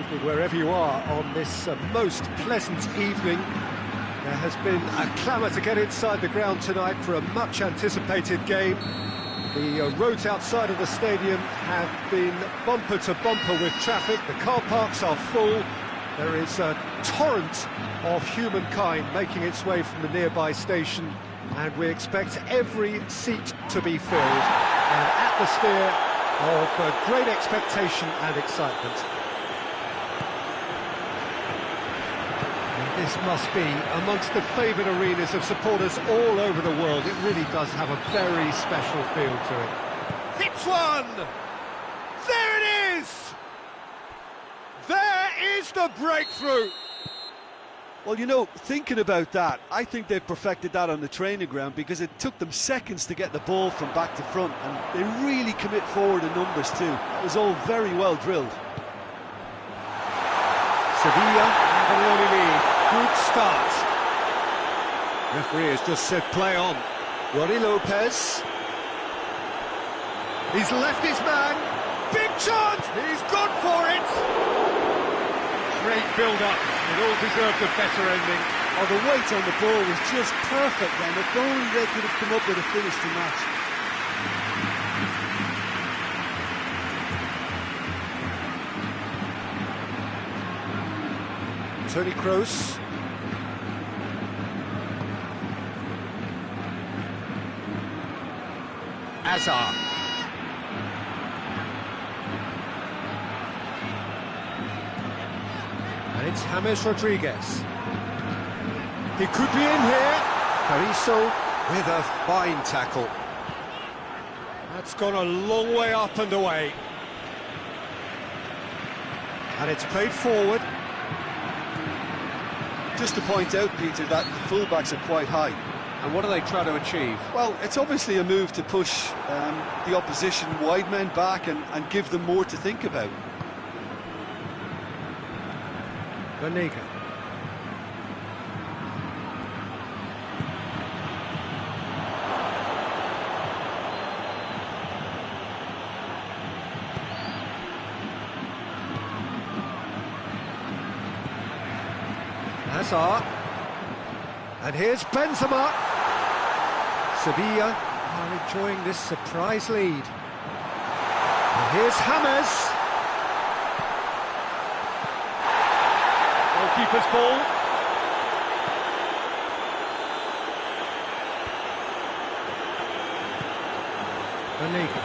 evening wherever you are on this most pleasant evening. There has been a clamour to get inside the ground tonight for a much anticipated game. The roads outside of the stadium have been bumper to bumper with traffic. The car parks are full. There is a torrent of humankind making its way from the nearby station, and we expect every seat to be filled. An atmosphere of great expectation and excitement. And this must be amongst the favoured arenas of supporters all over the world. It really does have a very special feel to it. Hits one! There it is! There is the breakthrough! Well, you know, thinking about that, I think they've perfected that on the training ground, because it took them seconds to get the ball from back to front, and they really commit forward in numbers too. That was all very well drilled. Sevilla have an early lead. Good start. Referee has just said play on. Roddy Lopez. He's left his man. Big chance! He's gone for it! Great build-up. It all deserved a better ending. Oh, the weight on the ball was just perfect then. If only they could have come up with a finish to match. Toni Kroos. Azar. And it's James Rodriguez. He could be in here. Carrizo with a fine tackle. That's gone a long way up and away. And it's played forward. Just to point out, Peter, that the fullbacks are quite high. And what are they trying to achieve? Well, it's obviously a move to push the opposition wide men back and give them more to think about. Banega. Hazard. And here's Benzema. Sevilla are enjoying this surprise lead. And here's James. Goalkeeper's ball. Banega.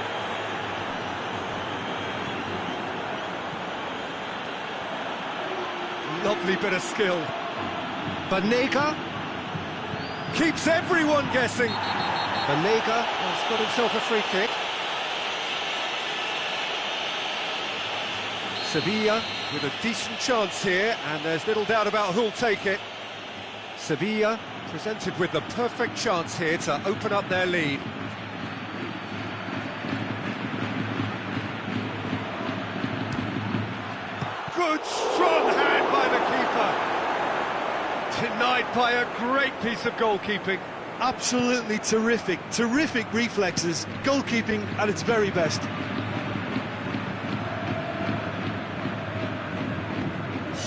Lovely bit of skill. Banega keeps everyone guessing. Banega has got himself a free kick. Sevilla with a decent chance here, and there's little doubt about who'll take it. Sevilla presented with the perfect chance here to open up their lead. Good strong hand by the keeper. Denied by a great piece of goalkeeping. Absolutely terrific reflexes, goalkeeping at its very best.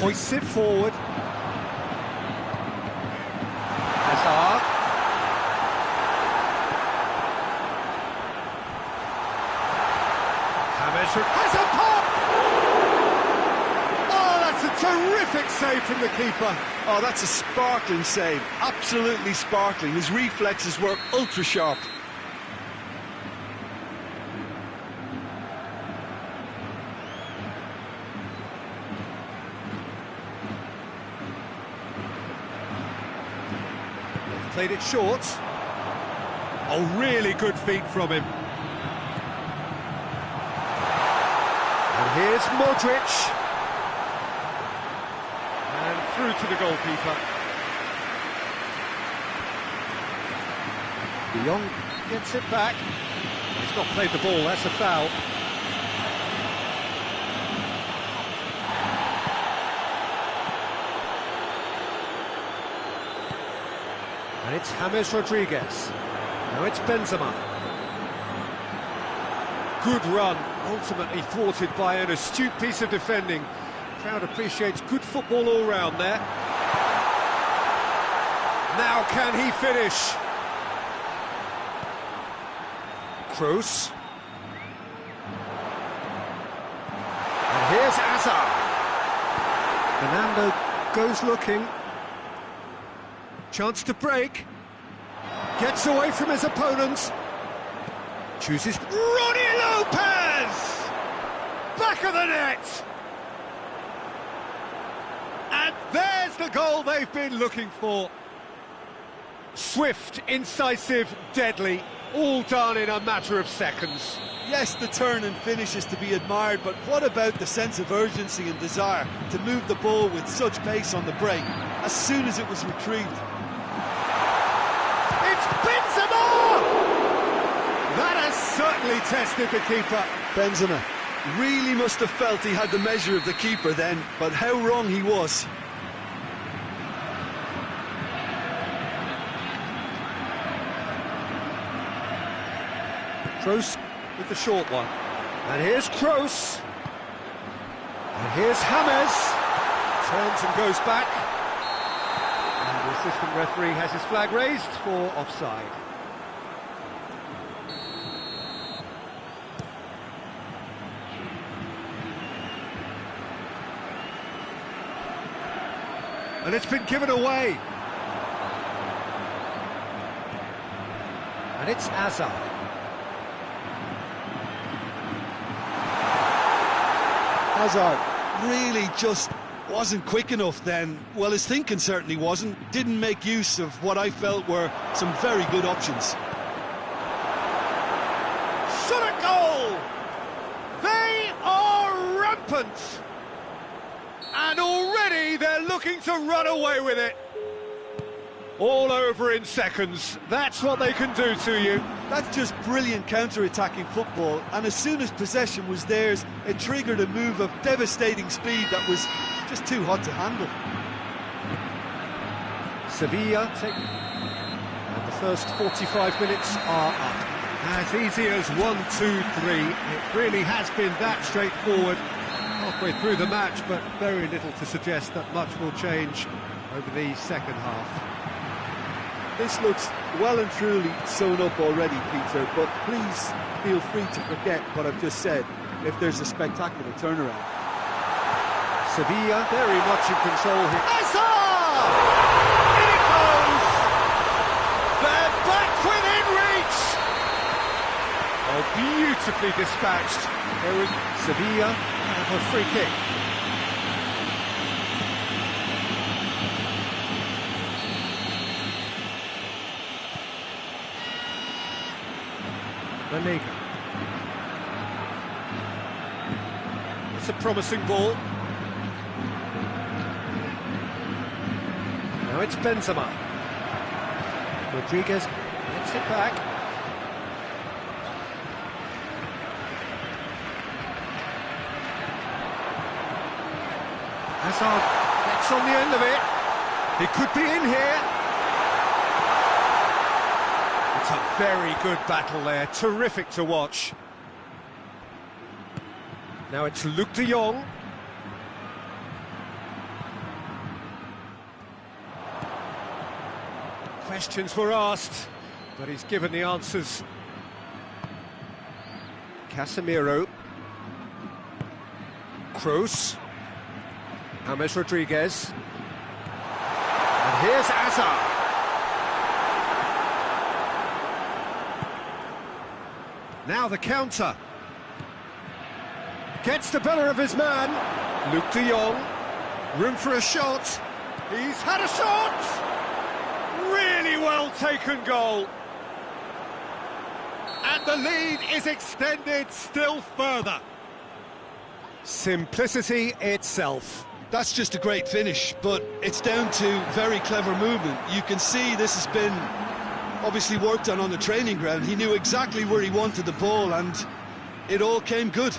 Hoists it forward. Hazard. James has a pop! Oh, that's a terrific save from the keeper. Oh, that's a sparkling save, absolutely sparkling. His reflexes were ultra sharp. Played it short. Oh, really good feet from him. And here's Modric. And through to the goalkeeper. De Jong gets it back. He's not played the ball, that's a foul. And it's James Rodriguez. Now it's Benzema. Good run, ultimately thwarted by an astute piece of defending. Crowd appreciates good football all round there. Now can he finish? Kroos. And here's Hazard. Fernando goes looking. Chance to break. Gets away from his opponents. Chooses Ronnie Lopez! Back of the net! And there's the goal they've been looking for. Swift, incisive, deadly, all done in a matter of seconds. Yes, the turn and finish is to be admired, but what about the sense of urgency and desire to move the ball with such pace on the break as soon as it was retrieved? It's Benzema! That has certainly tested the keeper. Benzema really must have felt he had the measure of the keeper then, but how wrong he was. Kroos with the short one. And here's Kroos. And here's James. Turns and goes back. And the assistant referee has his flag raised for offside. And it's been given away. And it's Hazard. Hazard really just wasn't quick enough then. Well, his thinking certainly wasn't. Didn't make use of what I felt were some very good options. Shot a goal! They are rampant! And already they're looking to run away with it. All over in seconds. That's what they can do to you. That's just brilliant counter-attacking football, and as soon as possession was theirs, it triggered a move of devastating speed that was just too hot to handle. Sevilla take... And the first 45 minutes are up. As easy as 1, 2, 3. It really has been that straightforward. Halfway through the match, but very little to suggest that much will change over the second half. This looks well and truly sewn up already, Peter, but please feel free to forget what I've just said if there's a spectacular turnaround. Sevilla very much in control here. Hazard! In it goes! They're back within reach! Oh, beautifully dispatched. There was Sevilla have a free kick. Banega. It's a promising ball. Now it's Benzema. Rodriguez gets it back. Hazard gets on the end of it. He could be in here. It's a very good battle there, terrific to watch. Now it's Luke de Jong. Questions were asked, but he's given the answers. Casemiro. Kroos. James Rodriguez. And here's Hazard. Now the counter. Gets the better of his man. Luke de Jong. Room for a shot. He's had a shot! Really well taken goal. And the lead is extended still further. Simplicity itself. That's just a great finish, but it's down to very clever movement. You can see this has been obviously worked on the training ground. He knew exactly where he wanted the ball, and it all came good.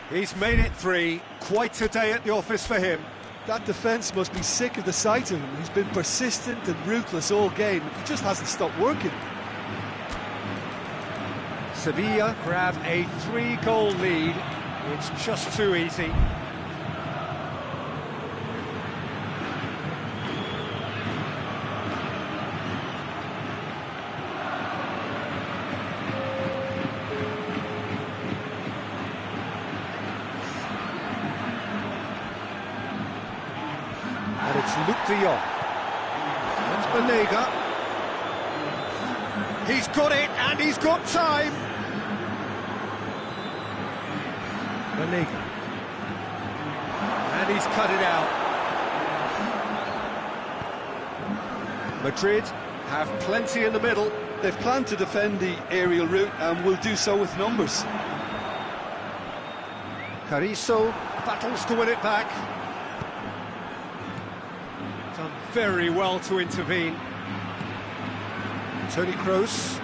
He's made it 3. Quite a day at the office for him. That defence must be sick of the sight of him. He's been persistent and ruthless all game. He just hasn't stopped working. Sevilla grab a 3-goal lead It's just too easy. And it's Luke de Jong. That's Banega. He's got it, and he's got time. Banega. And he's cut it out. Madrid have plenty in the middle. They've planned to defend the aerial route and will do so with numbers. Carrizo battles to win it back. Done very well to intervene. Toni Kroos.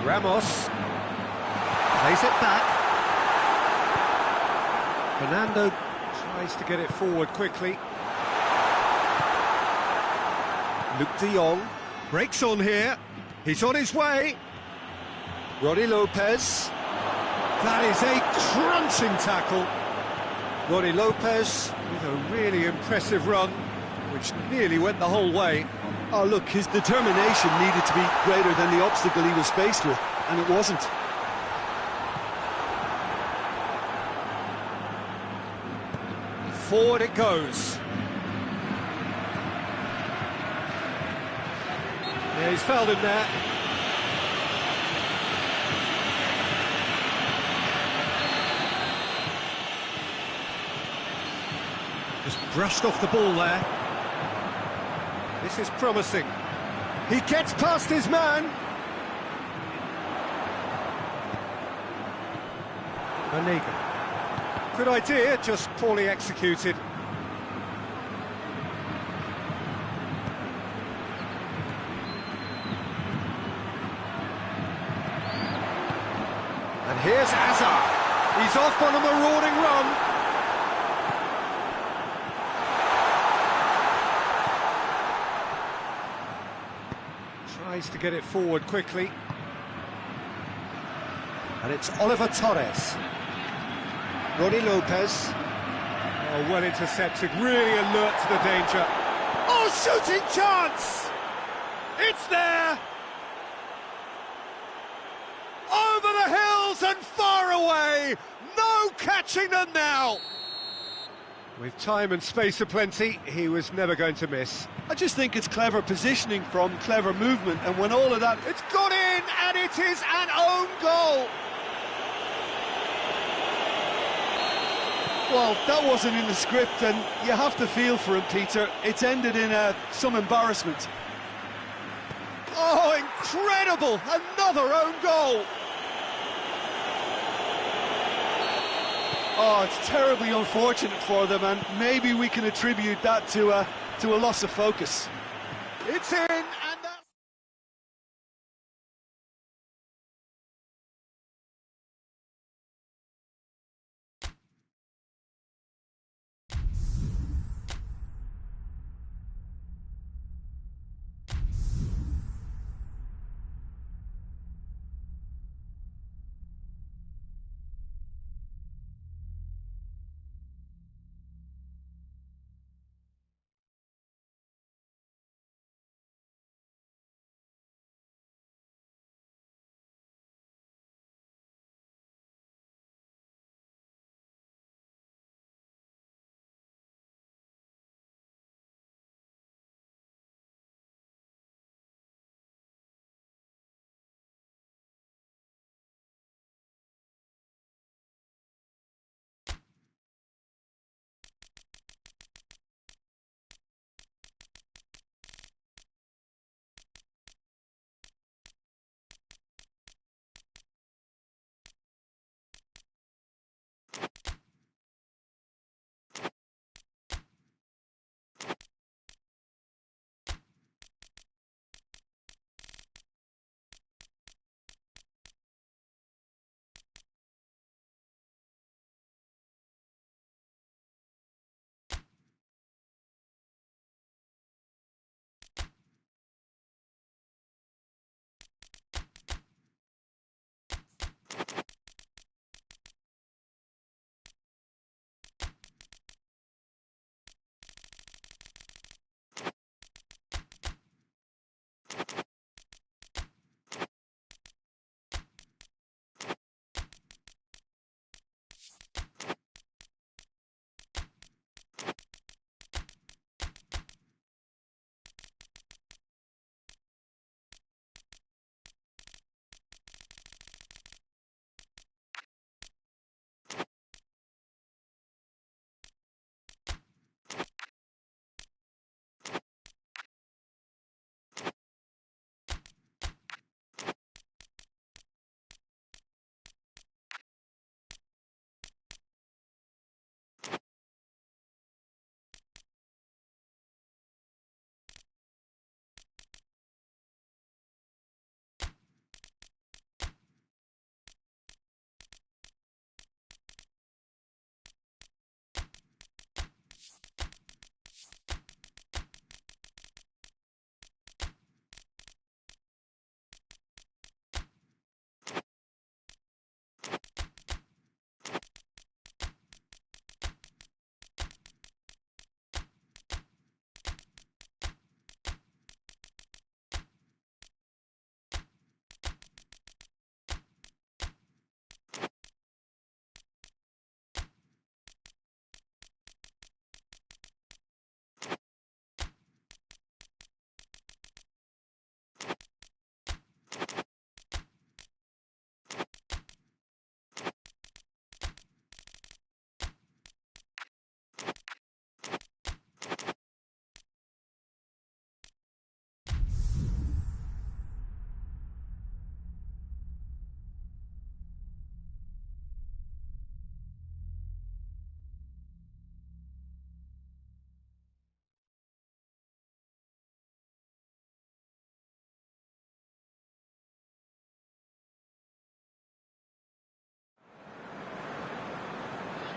Ramos. Plays it back. Fernando tries to get it forward quickly. Luke de Jong breaks on here. He's on his way. Roddy Lopez. That is a crunching tackle. Roddy Lopez with a really impressive run, which nearly went the whole way. Oh look, his determination needed to be greater than the obstacle he was faced with, and it wasn't. Forward it goes. Yeah, he's fouled him there. Just brushed off the ball there. This is promising. He gets past his man. Banega. Good idea, just poorly executed. And here's Hazard. He's off on a marauding run. Tries to get it forward quickly. And it's Oliver Torres. Roddy Lopez. Oh, well intercepted, really alert to the danger. Oh, shooting chance! It's there! Over the hills and far away! No catching them now! With time and space aplenty, he was never going to miss. I just think it's clever positioning from clever movement, and when all of that... It's got in, and it is an own goal! Well, that wasn't in the script, and you have to feel for him, Peter. It's ended in some embarrassment. Oh, incredible! Another own goal! Oh, it's terribly unfortunate for them, and maybe we can attribute that to a loss of focus. It's in!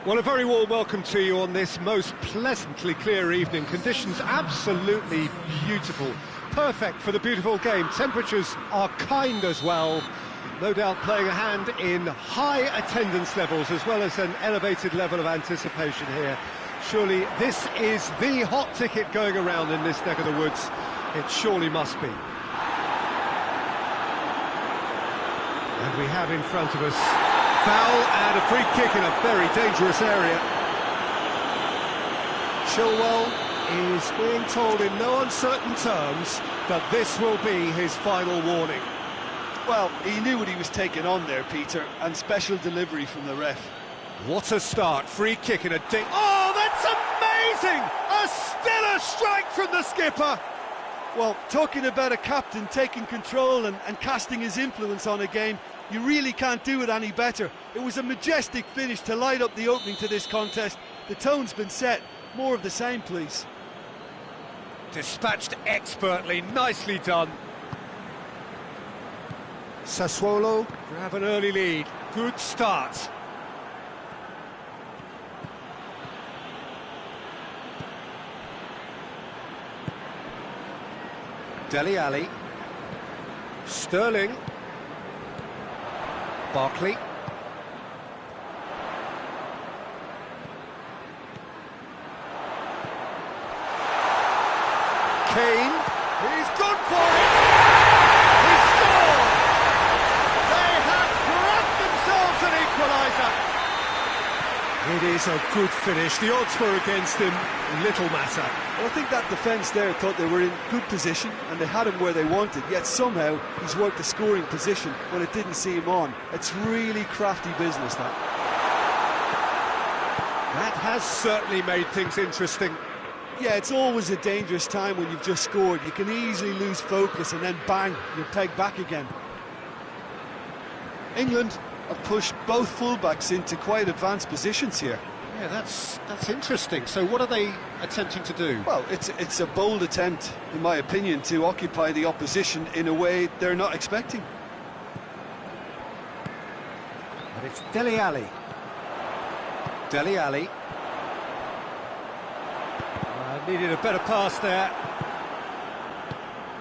Well, a very warm welcome to you on this most pleasantly clear evening. Conditions absolutely beautiful. Perfect for the beautiful game. Temperatures are kind as well. No doubt playing a hand in high attendance levels as well as an elevated level of anticipation here. Surely this is the hot ticket going around in this neck of the woods. It surely must be. And we have in front of us foul and a free kick in a very dangerous area. Chilwell is being told in no uncertain terms that this will be his final warning. Well, he knew what he was taking on there, Peter, and special delivery from the ref. What a start, free kick in a ding. Oh, that's amazing! A stellar strike from the skipper! Well, talking about a captain taking control and casting his influence on a game, you really can't do it any better. It was a majestic finish to light up the opening to this contest. The tone's been set. More of the same, please. Dispatched expertly, nicely done. Sassuolo grab an early lead. Good start. Dele Alli. Sterling. Barkley. Kane. He's gone for it. He scored. They have grabbed themselves an equaliser. It is a good finish. The odds were against him. Little matter. Well, I think that defence there thought they were in good position and they had him where they wanted, yet somehow he's worked the scoring position when it didn't see him on. It's really crafty business, that. That has certainly made things interesting. Yeah, it's always a dangerous time when you've just scored. You can easily lose focus and then bang, you're pegged back again. England have pushed both fullbacks into quite advanced positions here. Yeah, that's interesting. So what are they attempting to do? Well, it's a bold attempt, in my opinion, to occupy the opposition in a way they're not expecting. And it's Dele Alli. Dele Alli. Needed a better pass there.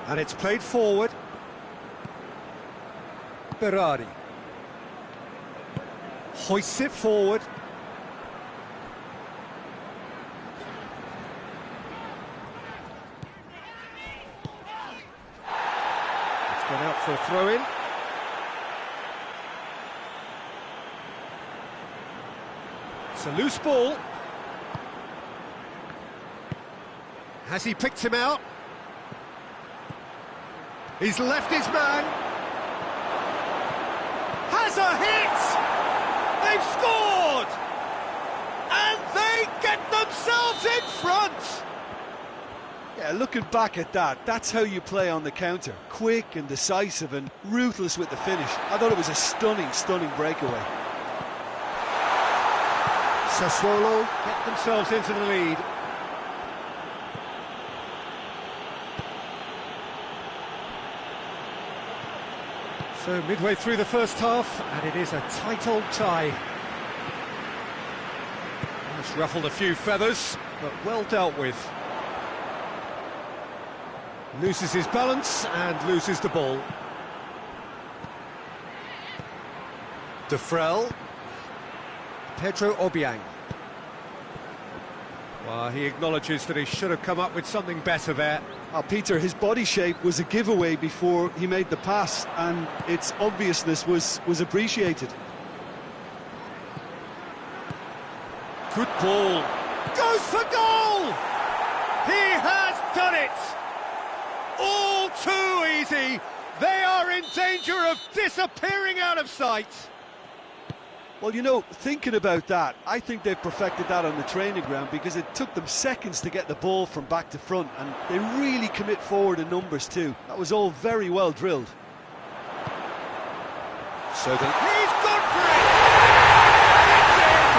And it's played forward. Berardi. Hoists it forward. It's gone out for a throw-in. It's a loose ball. Has he picked him out? He's left his man. Has a hit! They've scored! And they get themselves in front! Yeah, looking back at that, that's how you play on the counter. Quick and decisive and ruthless with the finish. I thought it was a stunning breakaway. Sassuolo get themselves into the lead. So midway through the first half, and it is a tight old tie. It's ruffled a few feathers, but well dealt with. Loses his balance and loses the ball. Defrel. Pedro Obiang. Well, he acknowledges that he should have come up with something better there. Peter, his body shape was a giveaway before he made the pass, and its obviousness was appreciated. Good ball. Goes for goal! He has done it! All too easy. They are in danger of disappearing out of sight. Well, you know, thinking about that, I think they've perfected that on the training ground because it took them seconds to get the ball from back to front, and they really commit forward in numbers too. That was all very well drilled. So he's gone for it! It's in!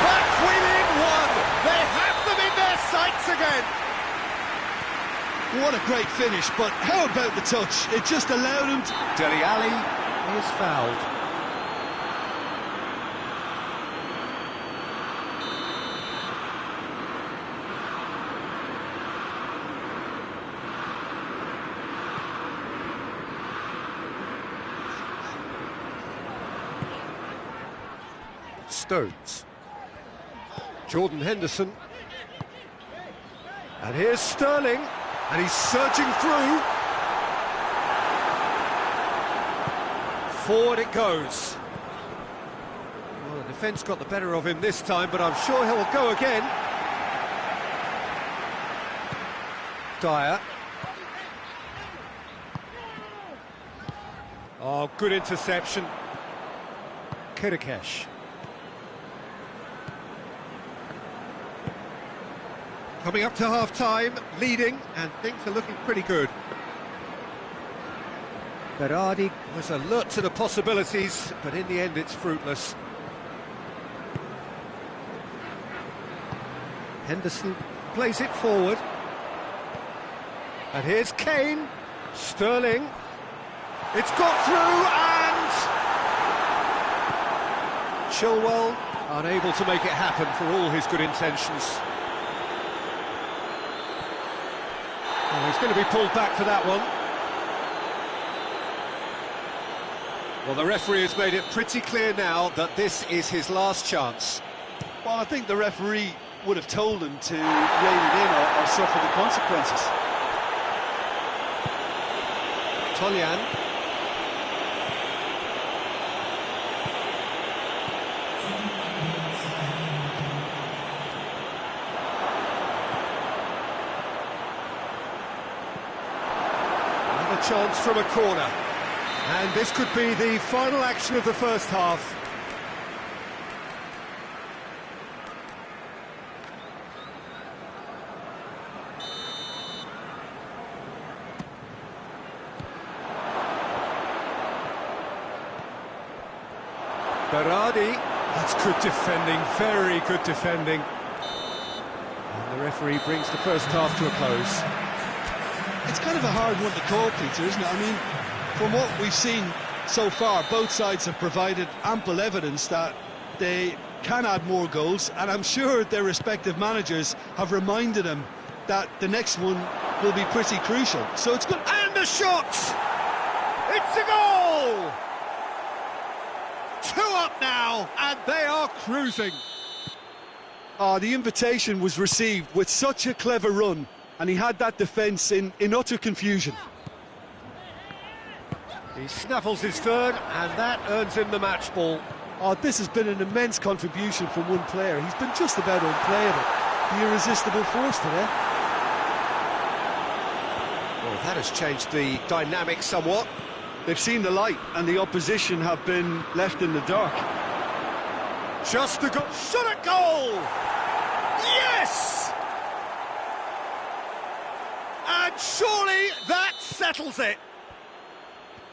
Back within one! They have them in their sights again! What a great finish, but how about the touch? It just allowed him to... Dele Alli is fouled. Stones. Jordan Henderson. And here's Sterling, and he's surging through. Forward it goes. Well, the defence got the better of him this time, but I'm sure he'll go again. Dyer. Oh, good interception. Kirikesh. Coming up to half-time, leading, and things are looking pretty good. Berardi was alert to the possibilities, but in the end it's fruitless. Henderson plays it forward. And here's Kane. Sterling. It's got through, and Chilwell unable to make it happen for all his good intentions. Oh, he's going to be pulled back for that one. Well, the referee has made it pretty clear now that this is his last chance. Well, I think the referee would have told him to rein it in or suffer the consequences. Tolyan. Another chance from a corner. And this could be the final action of the first half. Berardi, that's good defending, very good defending. And the referee brings the first half to a close. It's kind of a hard one to call, Peter, isn't it? I mean, from what we've seen so far, both sides have provided ample evidence that they can add more goals, and I'm sure their respective managers have reminded them that the next one will be pretty crucial. So it's good. And the shot! It's a goal! 2 up now, and they are cruising. The invitation was received with such a clever run, and he had that defence in utter confusion. He snaffles his third, and that earns him the match ball. This has been an immense contribution from one player. He's been just about unplayable. The irresistible force today. Well, that has changed the dynamic somewhat. They've seen the light, and the opposition have been left in the dark. Just the goal. Shot at goal! Yes! And surely that settles it.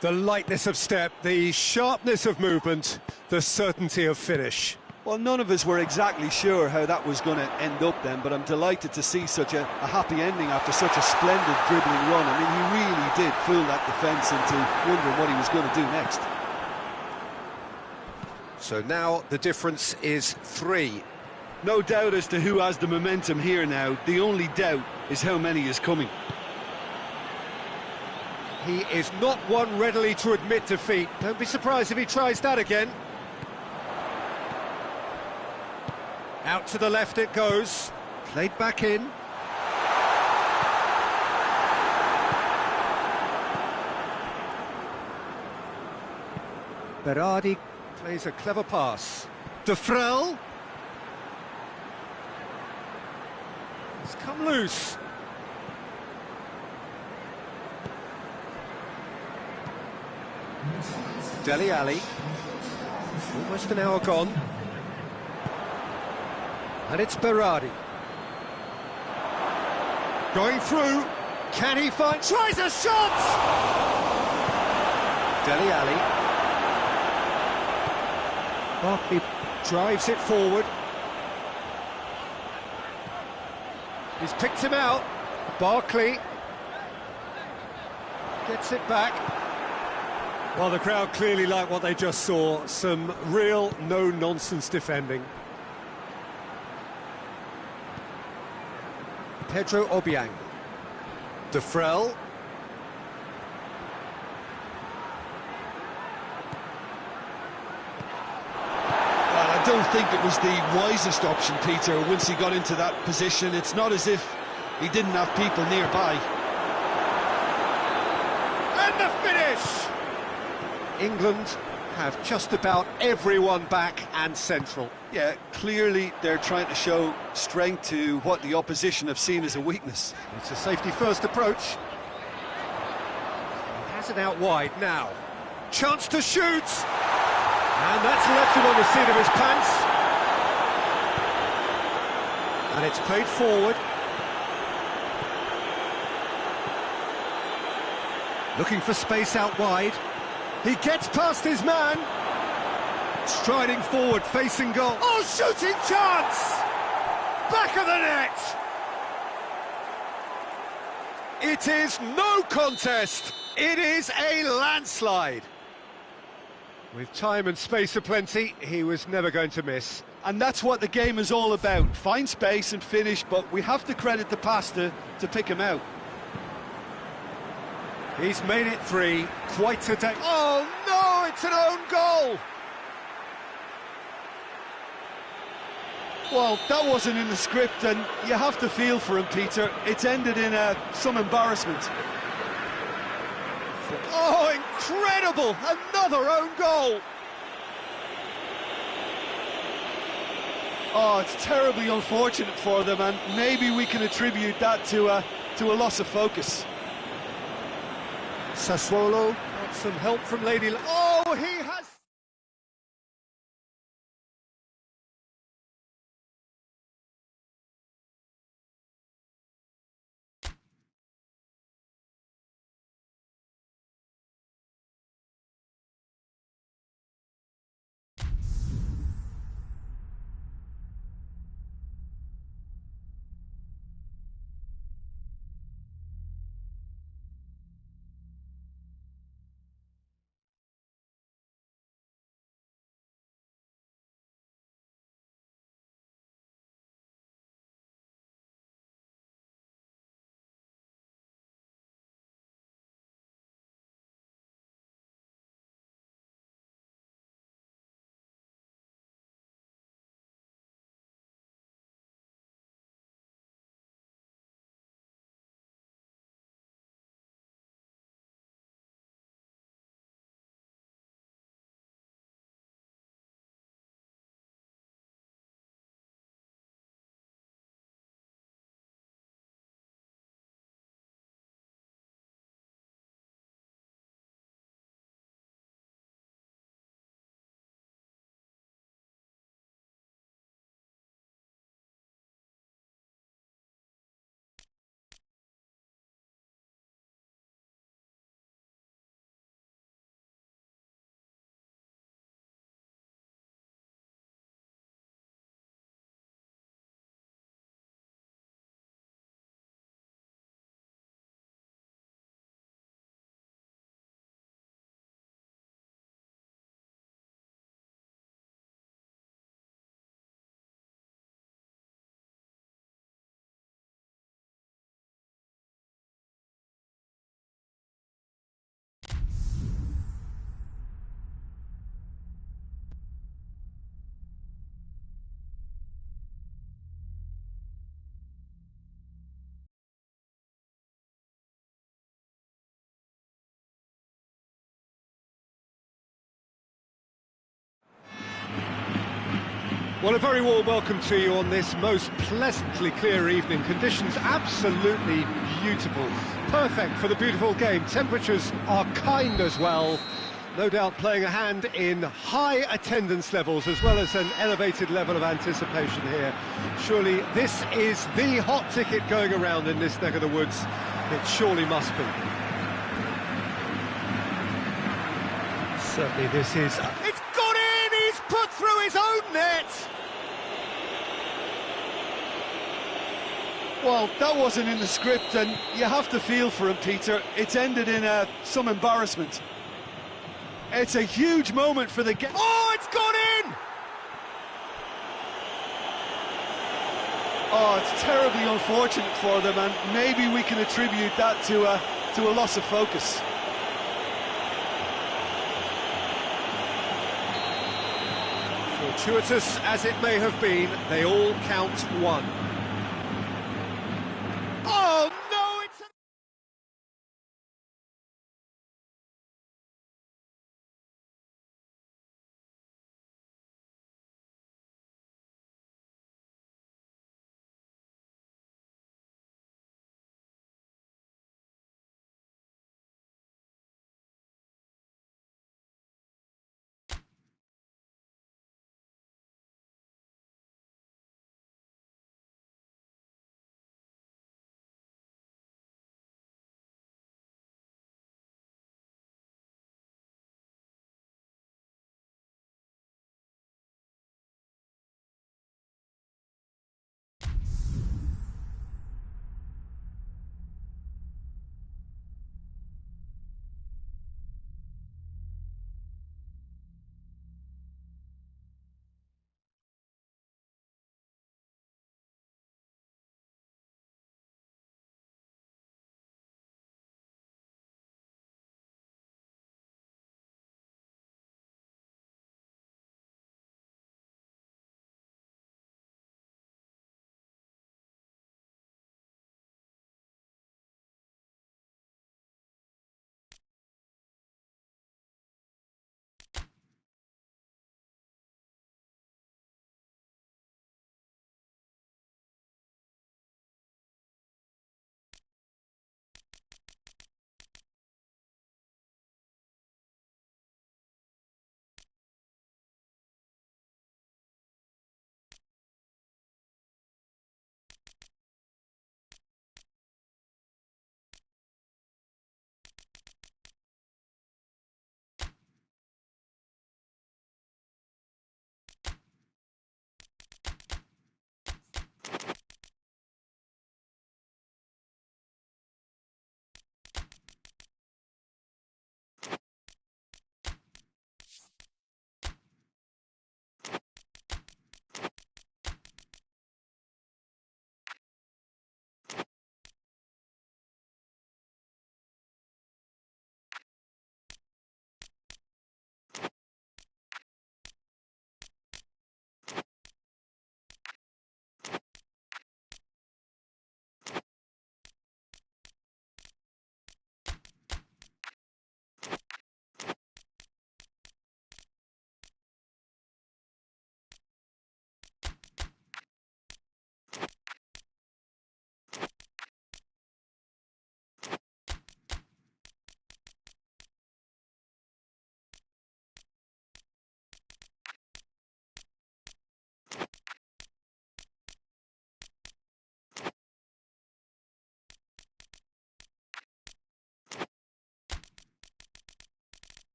The lightness of step, the sharpness of movement, the certainty of finish. Well, none of us were exactly sure how that was going to end up then, but I'm delighted to see such a happy ending after such a splendid dribbling run. I mean, he really did fool that defence into wondering what he was going to do next. So now the difference is 3. No doubt as to who has the momentum here now. The only doubt is how many is coming. He is not one readily to admit defeat. Don't be surprised if he tries that again. Out to the left it goes. Played back in. Berardi plays a clever pass. De Vrel. It's come loose. Dele Alli. Almost an hour gone. And it's Berardi. Going through. Can he find... Tries a shot! Dele Alli. Barkley drives it forward. He's picked him out. Barkley gets it back. Well, the crowd clearly like what they just saw. Some real no-nonsense defending. Pedro Obiang. De Vrel. Well, a don't think it was the wisest option, Peter, once he got into that position. It's not as if he didn't have people nearby. And the finish! England have just about everyone back and central. Yeah, clearly they're trying to show strength to what the opposition have seen as a weakness. It's a safety-first approach. He has it out wide now. Chance to shoot! And that's left him on the seat of his pants. And it's played forward. Looking for space out wide. He gets past his man. Striding forward, facing goal. Oh, shooting chance! Back of the net! It is no contest. It is a landslide. With time and space aplenty, he was never going to miss. And that's what the game is all about. Find space and finish, but we have to credit the passer to pick him out. He's made it 3, quite a day. Oh no, it's an own goal! Well, that wasn't in the script, and you have to feel for him, Peter. It's ended in some embarrassment. Oh, incredible! Another own goal! Oh, it's terribly unfortunate for them, and maybe we can attribute that to a loss of focus. Sassuolo got some help from Lady... Oh, he has... Well, a very warm welcome to you on this most pleasantly clear evening. Conditions absolutely beautiful. Perfect for the beautiful game. Temperatures are kind as well. No doubt playing a hand in high attendance levels as well as an elevated level of anticipation here. Surely this is the hot ticket going around in this neck of the woods. It surely must be. Certainly this is... It's gone in! He's put through his own net! Well, that wasn't in the script, and you have to feel for him, Peter. It's ended in some embarrassment. It's a huge moment for the game. Oh, it's gone in! Oh, it's terribly unfortunate for them, and maybe we can attribute that to a loss of focus. Fortuitous as it may have been, they all count one. Oh no, it's a...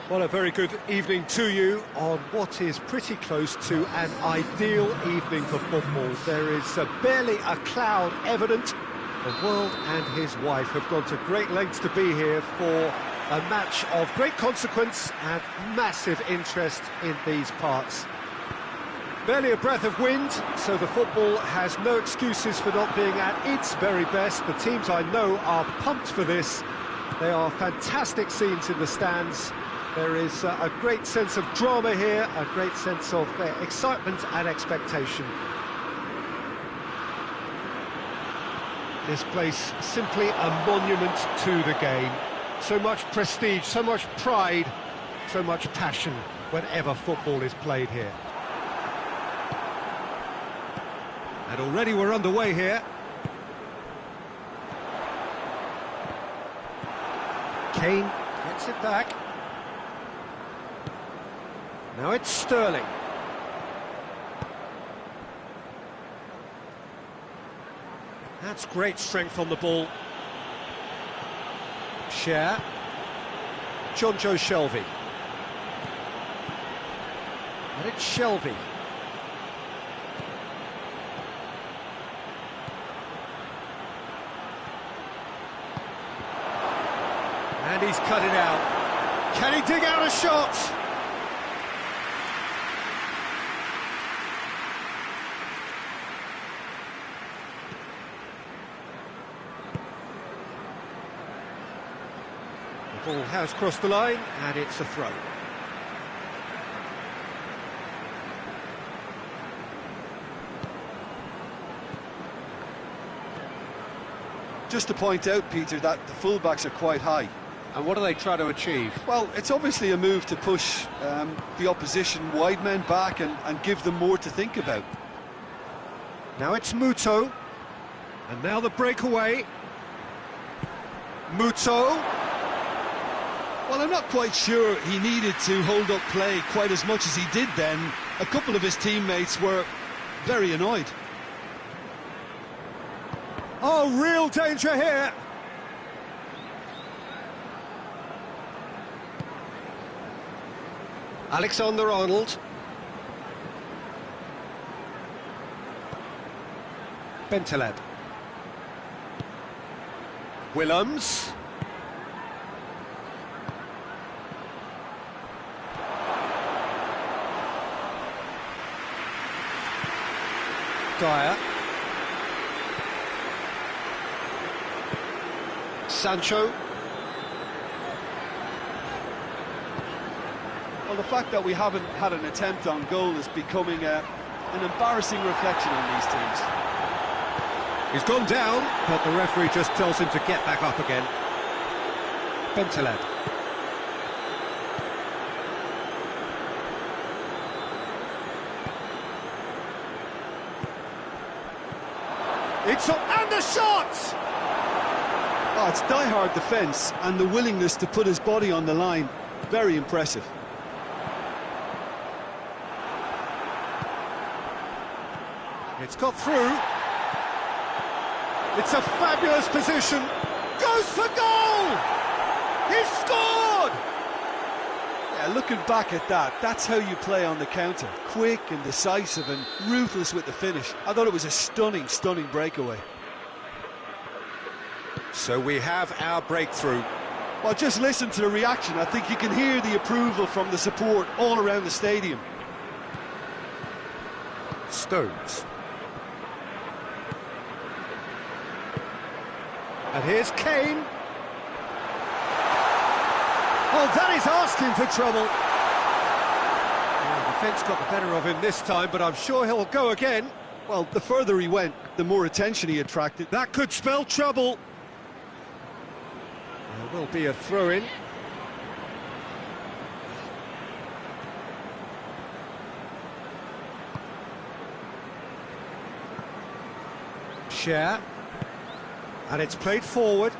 Well, a very good evening to you on what is pretty close to an ideal evening for football. There is barely a cloud evident. The world and his wife have gone to great lengths to be here for a match of great consequence and massive interest in these parts. Barely a breath of wind, so the football has no excuses for not being at its very best. The teams I know are pumped for this. They are fantastic scenes in the stands. There is a great sense of drama here, a great sense of excitement and expectation. This place simply a monument to the game. So much prestige, so much pride, so much passion whenever football is played here. And already we're underway here. Kane gets it back. Now it's Sterling. That's great strength on the ball. Cher. Jonjo Shelvey. And it's Shelvey. And he's cut it out. Can he dig out a shot? The ball has crossed the line, and it's a throw. Just to point out, Peter, that the fullbacks are quite high. And what do they try to achieve? Well, it's obviously a move to push the opposition wide men back and give them more to think about. Now it's Muto. And now the breakaway. Muto. Well, I'm not quite sure he needed to hold up play quite as much as he did then. A couple of his teammates were very annoyed. Oh, real danger here. Alexander-Arnold. Bentaleb. Willems. Dyer. Sancho. Well, the fact that we haven't had an attempt on goal is becoming an embarrassing reflection on these teams. He's gone down, but the referee just tells him to get back up again. Bentaleb. It's up, and the shot! Oh, it's die-hard defence and the willingness to put his body on the line. Very impressive. It's got through. It's a fabulous position. Goes for goal! He's scored! Yeah, looking back at that, that's how you play on the counter. Quick and decisive and ruthless with the finish. I thought it was a stunning, stunning breakaway. So we have our breakthrough. Well, just listen to the reaction. I think you can hear the approval from the support all around the stadium. Stones. And here's Kane. Oh, that is asking for trouble. Well, the defence got the better of him this time, but I'm sure he'll go again. Well, the further he went, the more attention he attracted. That could spell trouble. There will be a throw-in. Cher. And it's played forward.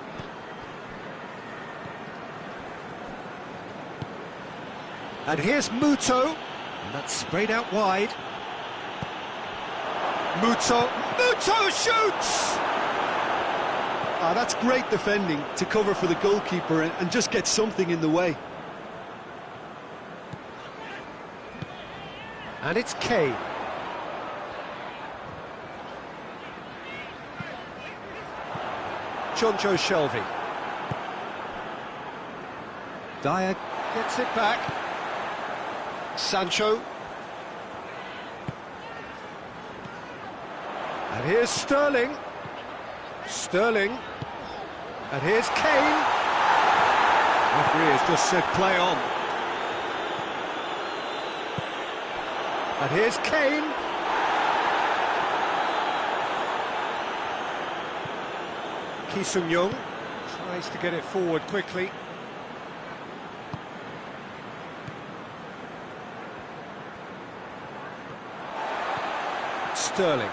And here's Muto. And that's sprayed out wide. Muto. Muto shoots! Ah, that's great defending to cover for the goalkeeper and just get something in the way. And it's Kane. Jonjo Shelvey. Dyer gets it back. Sancho. And here's Sterling. Sterling. And here's Kane. The referee has just said play on. And here's Kane. Ki Sung-young tries to get it forward quickly. Sterling.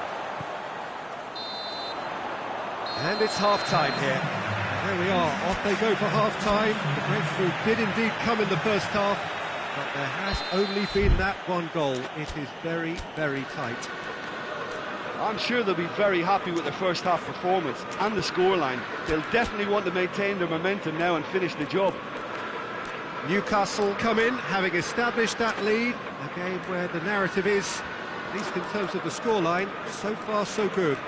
And it's half-time here. There we are, off they go for half-time. The breakthrough did indeed come in the first half, but there has only been that one goal. It is very, very tight. I'm sure they'll be very happy with their first half performance and the scoreline. They'll definitely want to maintain their momentum now and finish the job. Newcastle come in, having established that lead, a game where the narrative is, at least in terms of the scoreline, so far so good.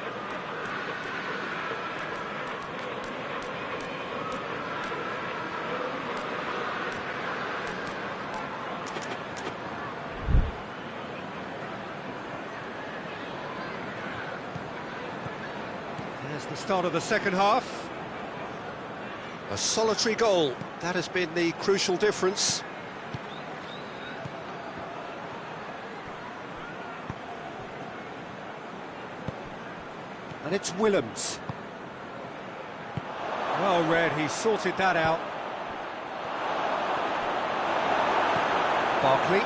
There's the start of the second half. A solitary goal, that has been the crucial difference. And it's Willems. Well read, he sorted that out. Barkley.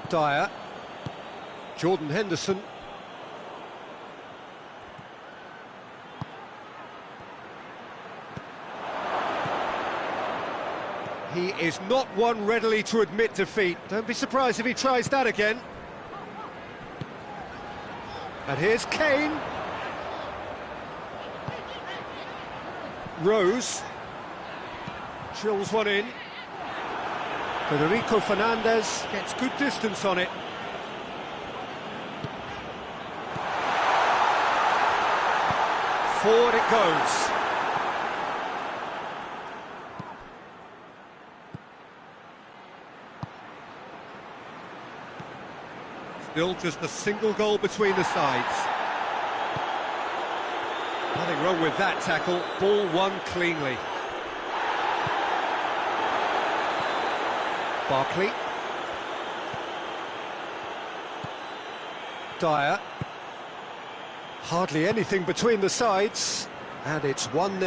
Dyer. Jordan Henderson. He is not one readily to admit defeat. Don't be surprised if he tries that again. And here's Kane. Rose. Drills one in. Federico Fernandez gets good distance on it. Forward it goes. Still just a single goal between the sides. Nothing wrong with that tackle. Ball won cleanly. Barkley. Dyer. Hardly anything between the sides, and it's 1-0.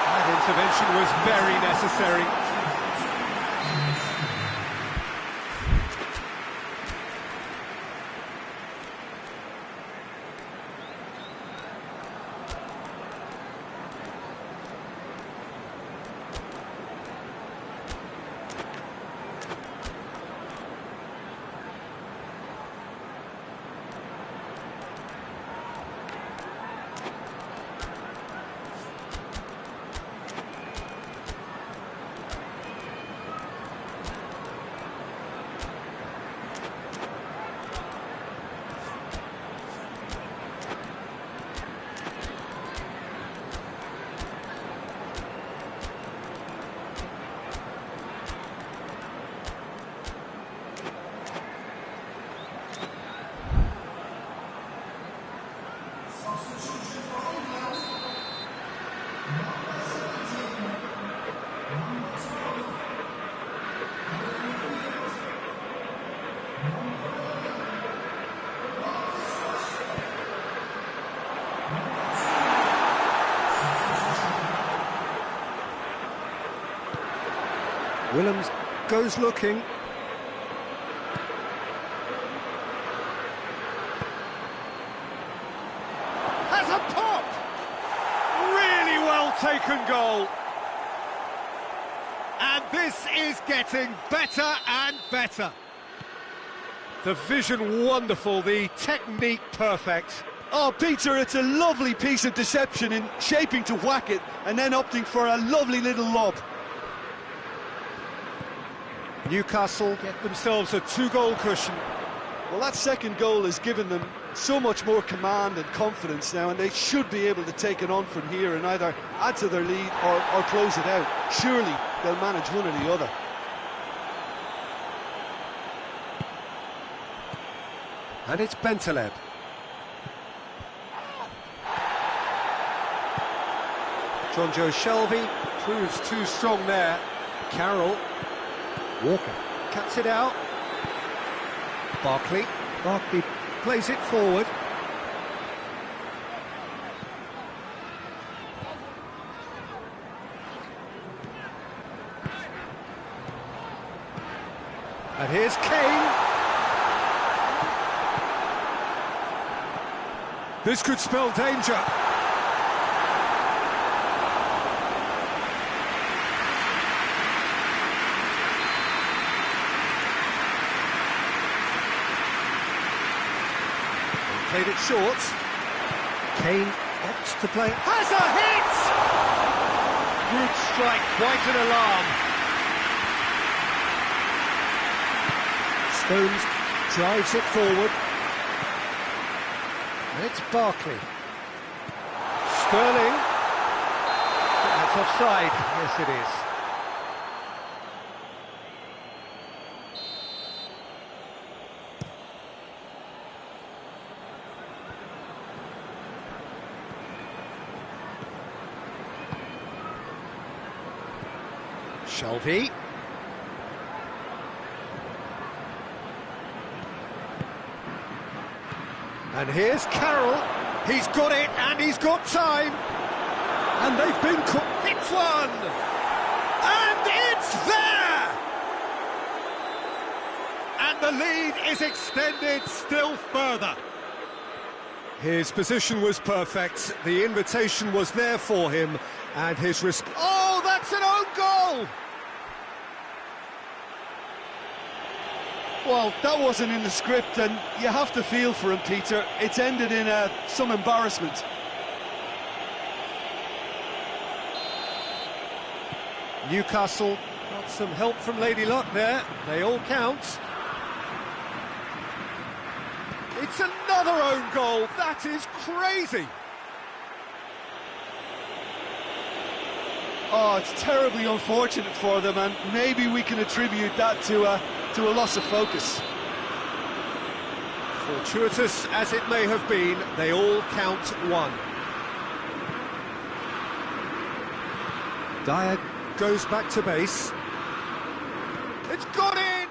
That intervention was very necessary. Willems goes looking. Has a pop! Really well taken goal. And this is getting better and better. The vision wonderful, the technique perfect. Oh, Peter, it's a lovely piece of deception in shaping to whack it and then opting for a lovely little lob. Newcastle get themselves a 2-goal cushion. Well, that second goal has given them so much more command and confidence now, and they should be able to take it on from here and either add to their lead or close it out. Surely they'll manage one or the other. And it's Bentaleb. Jonjo Shelvey proves too strong there. Carroll. Walker cuts it out. Barkley. Barkley plays it forward. And here's Kane. This could spell danger. Played it short. Kane opts to play. Has a hit! Good strike, quite an alarm. Stones drives it forward. And it's Barkley. Sterling. That's offside. Yes, it is. Shelby. And here's Carroll. He's got it, and he's got time. And they've been caught. It's one! And it's there! And the lead is extended still further. His position was perfect. The invitation was there for him. And his oh, that's an own goal! Well, that wasn't in the script, and you have to feel for him, Peter. It's ended in some embarrassment. Newcastle got some help from Lady Luck there. They all count. It's another own goal. That is crazy. Oh, it's terribly unfortunate for them, and maybe we can attribute that to a loss of focus. Fortuitous as it may have been, they all count one. Dyer goes back to base. It's got it!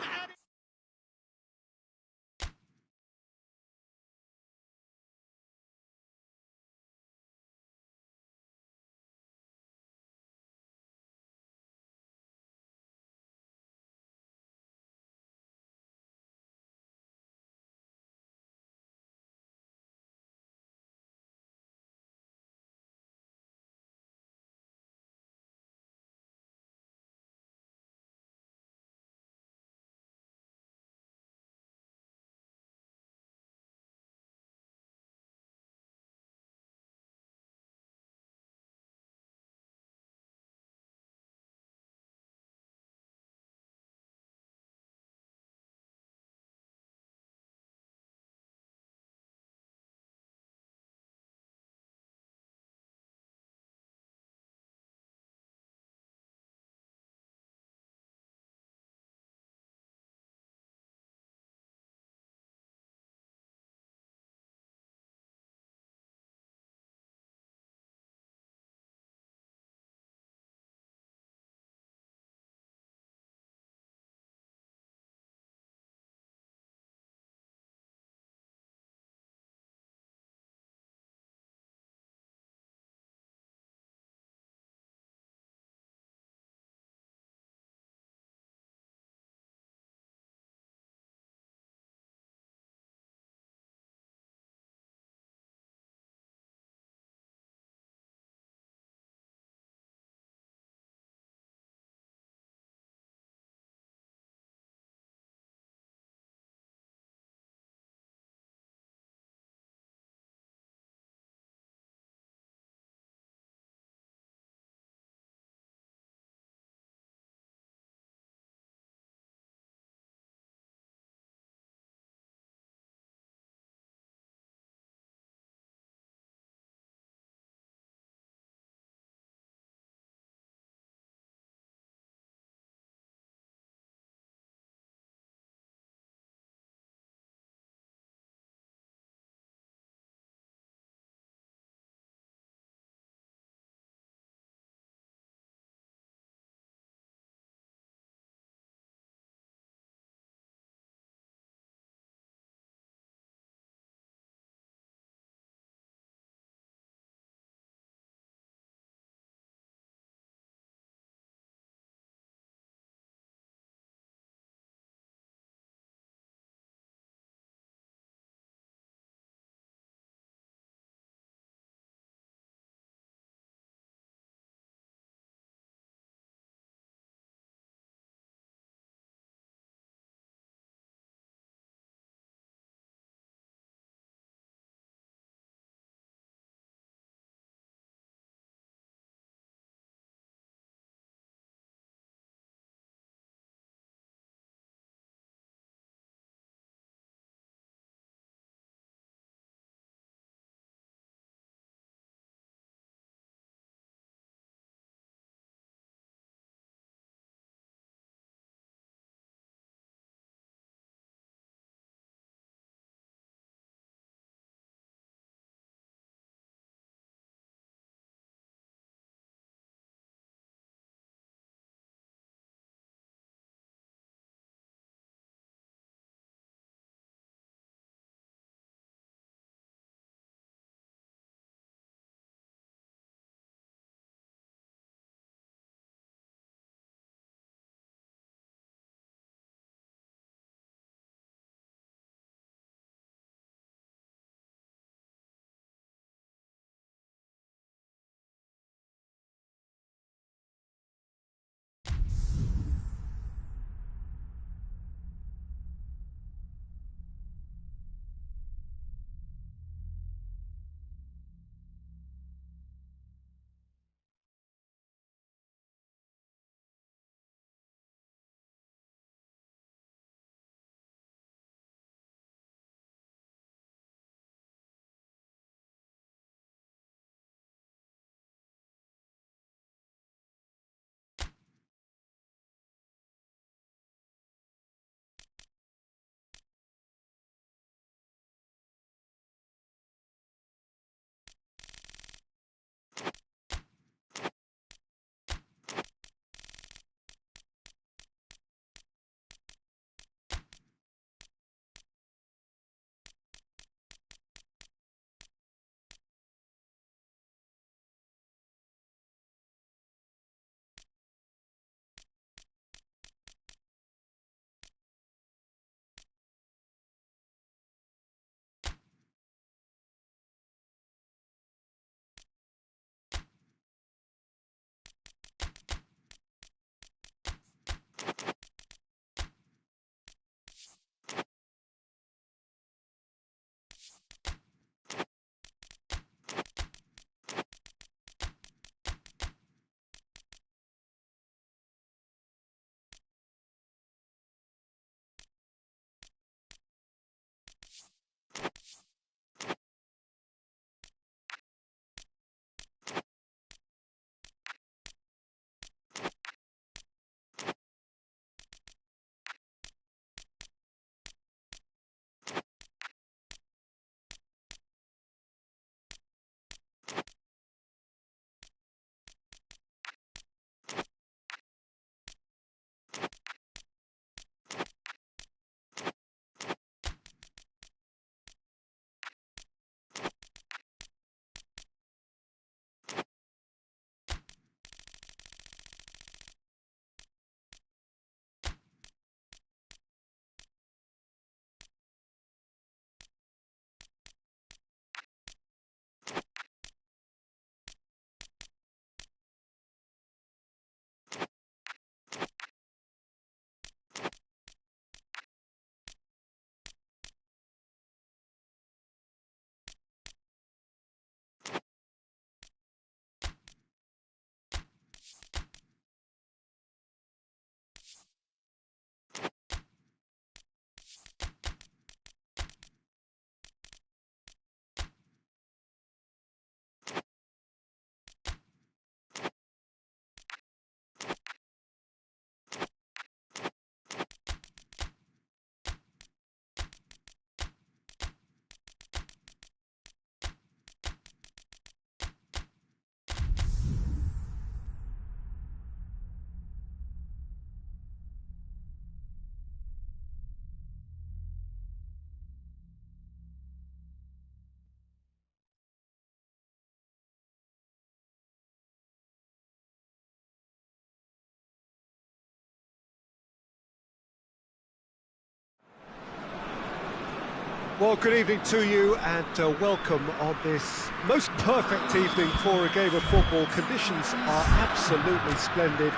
Well, good evening to you and welcome on this most perfect evening for a game of football. Conditions are absolutely splendid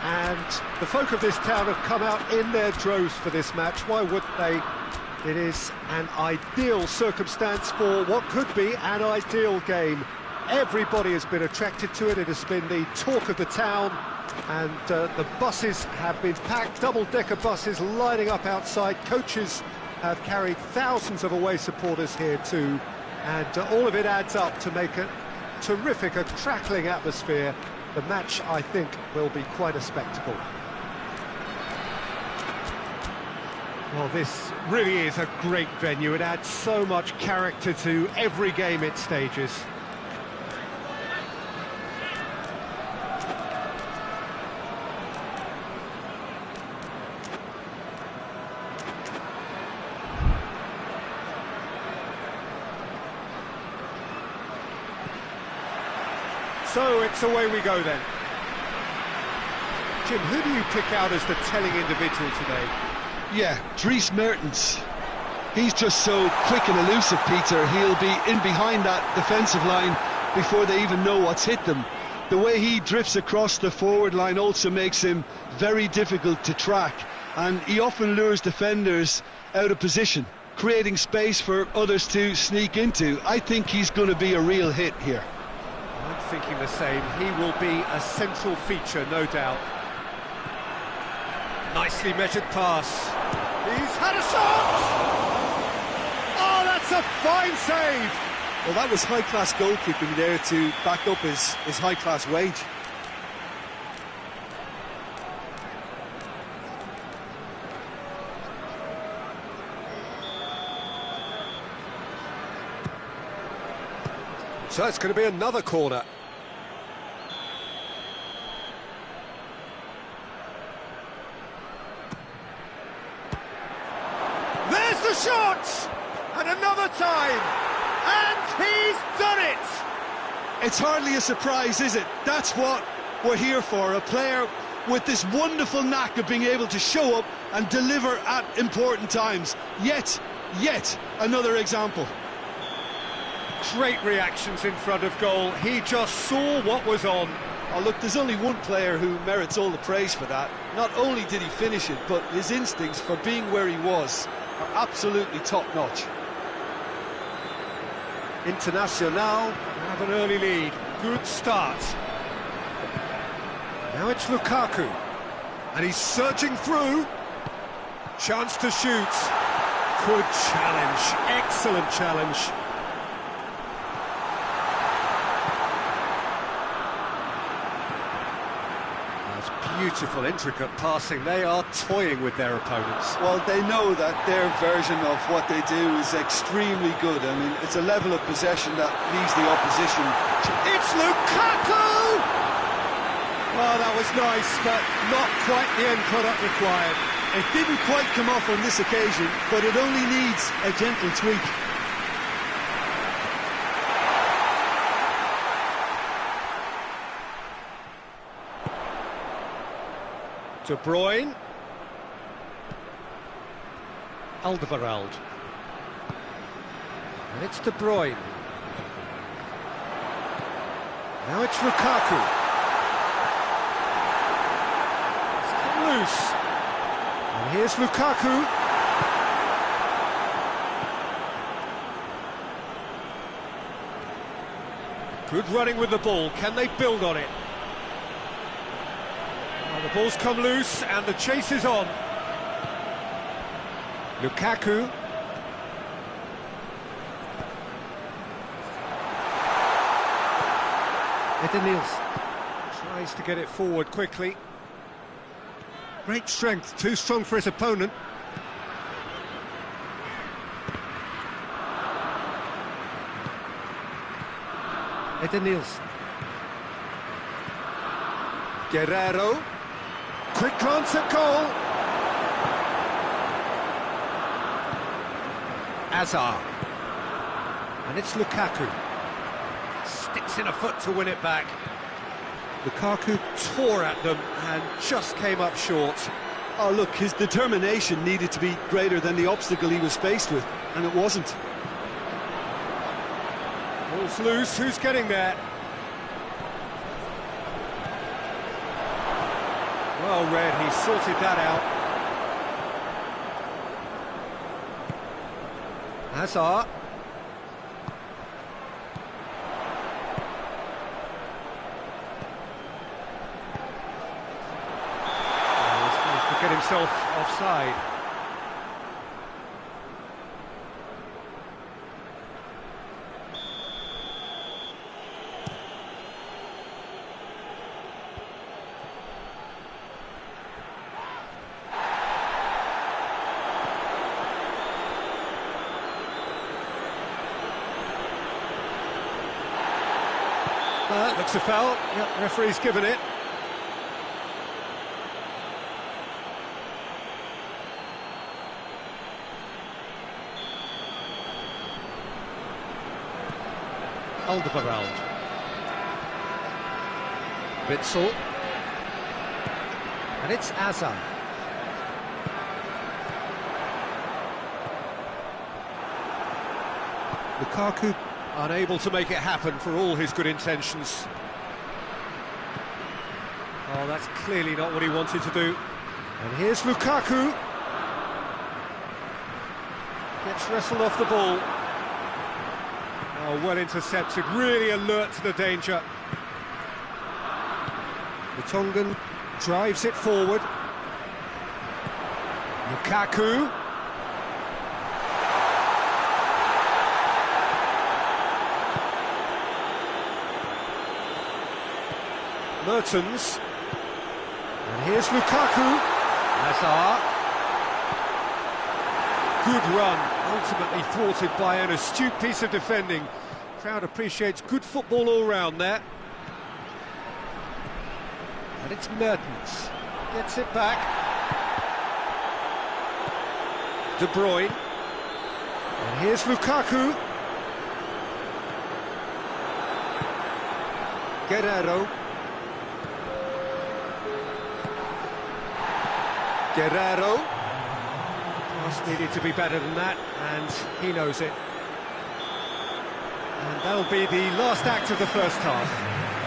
and the folk of this town have come out in their droves for this match. Why wouldn't they? It is an ideal circumstance for what could be an ideal game. Everybody has been attracted to it. It has been the talk of the town, and the buses have been packed, double-decker buses lining up outside. Coaches have carried thousands of away supporters here too, and all of it adds up to make a terrific, a crackling atmosphere. The match, I think, will be quite a spectacle. Well, this really is a great venue. It adds so much character to every game it stages. So it's away we go then. Jim, who do you pick out as the telling individual today? Yeah, Dries Mertens. He's just so quick and elusive, Peter. He'll be in behind that defensive line before they even know what's hit them. The way he drifts across the forward line also makes him very difficult to track, and he often lures defenders out of position, creating space for others to sneak into. I think he's going to be a real hit here. I'm thinking the same. He will be a central feature, no doubt. Nicely measured pass. He's had a shot! Oh, that's a fine save! Well, that was high-class goalkeeping there to back up his high-class wage. So it's going to be another corner. There's the shot! And another time! And he's done it! It's hardly a surprise, is it? That's what we're here for, a player with this wonderful knack of being able to show up and deliver at important times. Yet another example. Great reactions in front of goal. He just saw what was on. Oh, look, there's only one player who merits all the praise for that. Not only did he finish it, but his instincts for being where he was are absolutely top-notch. Internacional have an early lead. Good start. Now it's Lukaku. And he's searching through. Chance to shoot. Good challenge. Excellent challenge. Beautiful, intricate passing. They are toying with their opponents. Well, they know that their version of what they do is extremely good. I mean, it's a level of possession that leaves the opposition. It's Lukaku! Oh, that was nice, but not quite the end product required. It didn't quite come off on this occasion, but it only needs a gentle tweak. De Bruyne. Alderweireld. And it's De Bruyne. Now it's Lukaku. It's come loose. And here's Lukaku. Good running with the ball. Can they build on it? The ball's come loose and the chase is on. Lukaku. Edenils tries to get it forward quickly. Great strength, too strong for his opponent. Edenils. Guerrero. Quick glance at goal. Azar. And it's Lukaku. Sticks in a foot to win it back. Lukaku tore at them and just came up short. Oh, look, his determination needed to be greater than the obstacle he was faced with, and it wasn't. Ball's loose, who's getting there? Well read, he sorted that out. Hazard. Get himself offside. Looks a foul. Yep, referee's given it. Alderweireld. Witsel. And it's Azar. Lukaku unable to make it happen for all his good intentions. Oh, that's clearly not what he wanted to do. And here's Lukaku. Gets wrestled off the ball. Oh, well intercepted, really alert to the danger. The Tongan drives it forward. Lukaku. Mertens. And here's Lukaku. Hazard. Good run, ultimately thwarted by an astute piece of defending. Crowd appreciates good football all round there. And it's Mertens. Gets it back. De Bruyne. And here's Lukaku. Guerrero. Guerrero. Pass needed to be better than that, and he knows it. And that'll be the last act of the first half.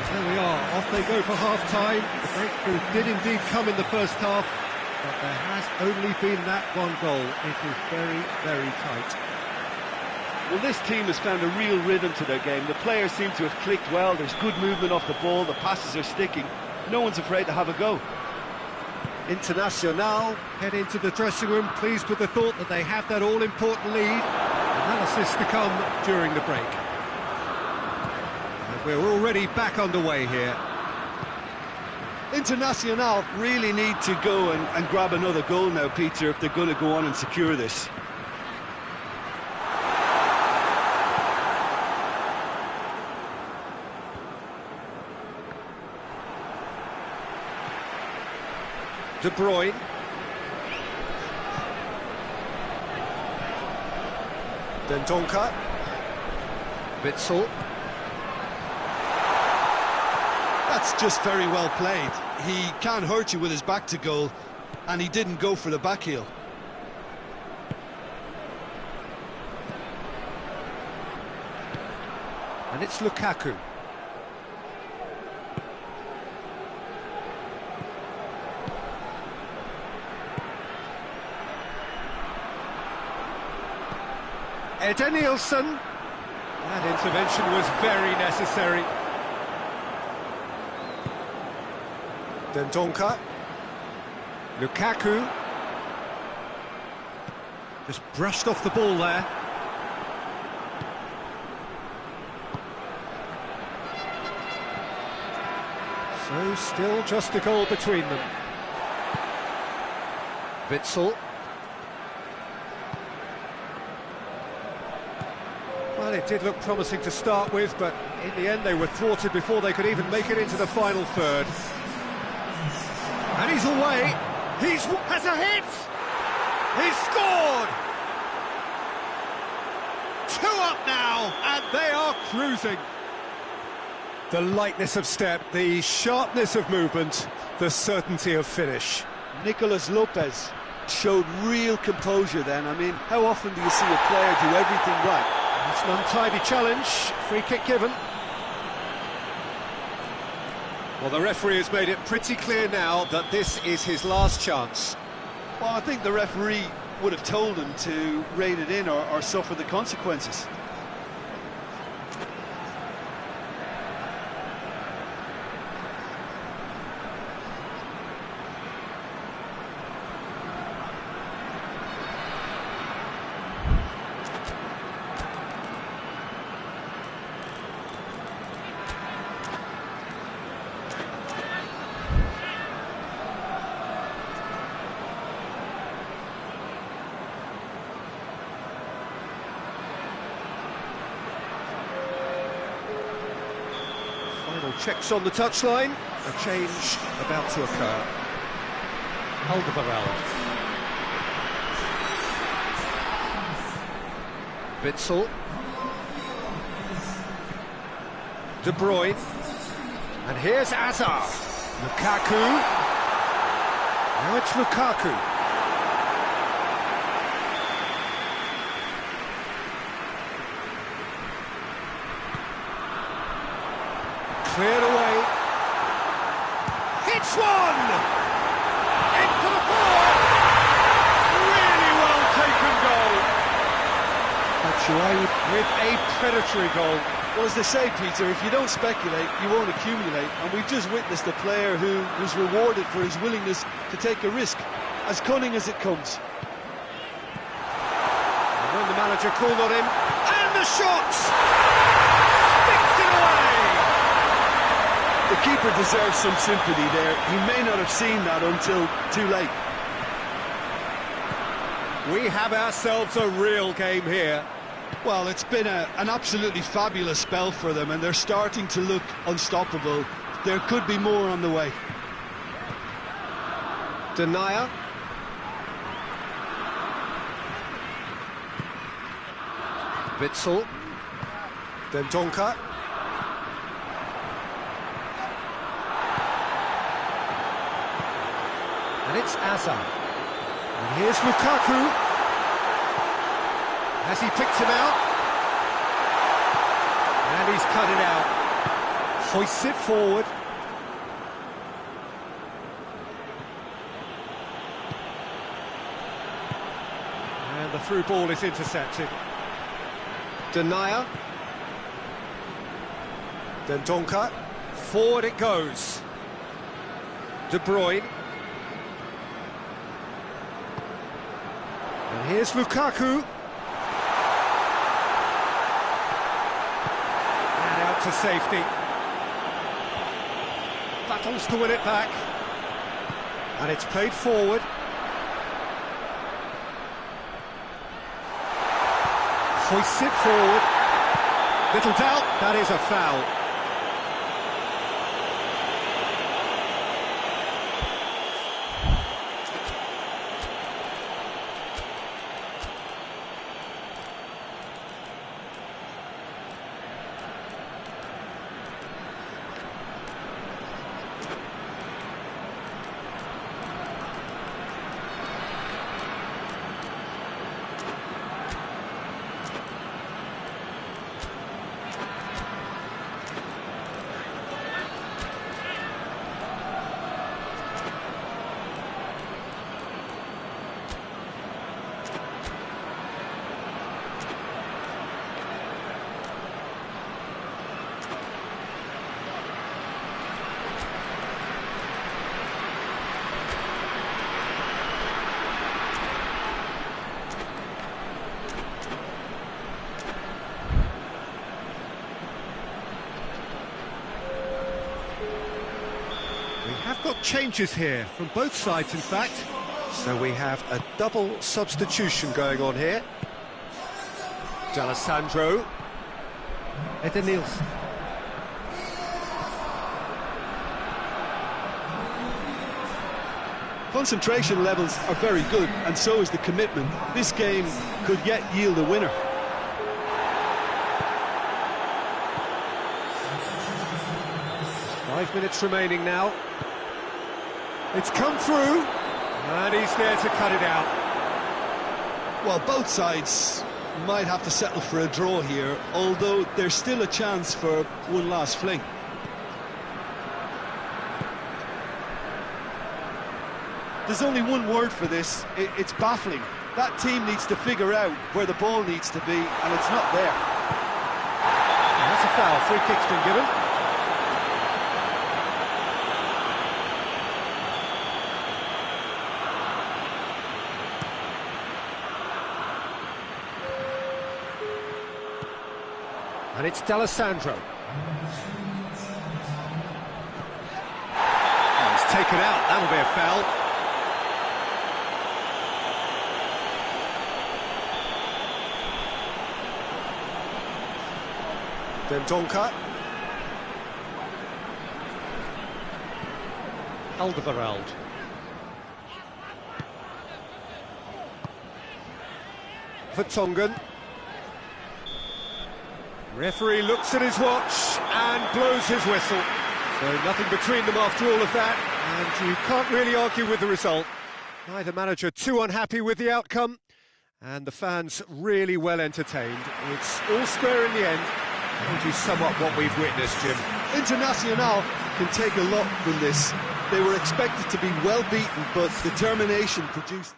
There we are, off they go for half-time. The breakthrough did indeed come in the first half, but there has only been that one goal. It is very, very tight. Well, this team has found a real rhythm to their game. The players seem to have clicked well. There's good movement off the ball. The passes are sticking. No one's afraid to have a go. Internacional head into the dressing room, pleased with the thought that they have that all-important lead. Analysis to come during the break. And we're already back underway here. Internacional really need to go and grab another goal now, Peter, if they're going to go on and secure this. De Bruyne. Dendoncker. Witsel. That's just very well played. He can hurt you with his back to goal, and he didn't go for the back heel. And it's Lukaku. Edenilson. That intervention was very necessary. Dendoncker. Lukaku. Just brushed off the ball there. So still just a goal between them. Witsel. Well, it did look promising to start with, but in the end they were thwarted before they could even make it into the final third. And he's away. Has a hit. He's scored. 2 up now, and they are cruising. The lightness of step, the sharpness of movement, the certainty of finish. Nicolas Lopez showed real composure then. I mean, how often do you see a player do everything right? It's an untidy challenge, free kick given. Well, the referee has made it pretty clear now that this is his last chance. Well, I think the referee would have told him to rein it in or suffer the consequences. Final checks on the touchline. A change about to occur. Alderweireld. Witsel. De Bruyne. And here's Hazard. Lukaku. Now it's Lukaku. Cleared away. Hits one! Into the forward! Really well taken goal. Batshuayi with a predatory goal. Well, as they say, Peter, if you don't speculate, you won't accumulate. And we've just witnessed a player who was rewarded for his willingness to take a risk, as cunning as it comes. And when the manager called on him, and the shot! Sticks it away! The keeper deserves some sympathy there. He may not have seen that until too late. We have ourselves a real game here. Well, it's been an absolutely fabulous spell for them, and they're starting to look unstoppable. There could be more on the way. Denier. Witsel. Then Donker. And it's Hazard. And here's Lukaku. Has he picked him out? And he's cut it out. Hoists it forward. And the through ball is intercepted. Denier. Then Donker. Forward it goes. De Bruyne. And here's Lukaku. And out to safety. Battles to win it back. And it's played forward. Hoists it forward. Little doubt, that is a foul. Have got changes here from both sides, in fact. So we have a double substitution going on here. D'Alessandro. Eder Nielsen. Concentration levels are very good, and so is the commitment. This game could yet yield a winner. There's 5 minutes remaining now. It's come through. And he's there to cut it out. Well, both sides might have to settle for a draw here, although there's still a chance for one last fling. There's only one word for this, it's baffling. That team needs to figure out where the ball needs to be, and it's not there. That's a foul, free kick's been given. And it's D'Alessandro. Oh, he's taken out, that'll be a foul. Dendonka. Alderweireld. Vertonghen. Referee looks at his watch and blows his whistle. So nothing between them after all of that, and you can't really argue with the result. Neither manager too unhappy with the outcome, and the fans really well entertained. It's all square in the end. How would you sum up what we've witnessed, Jim? Internacional can take a lot from this. They were expected to be well beaten, but determination produced.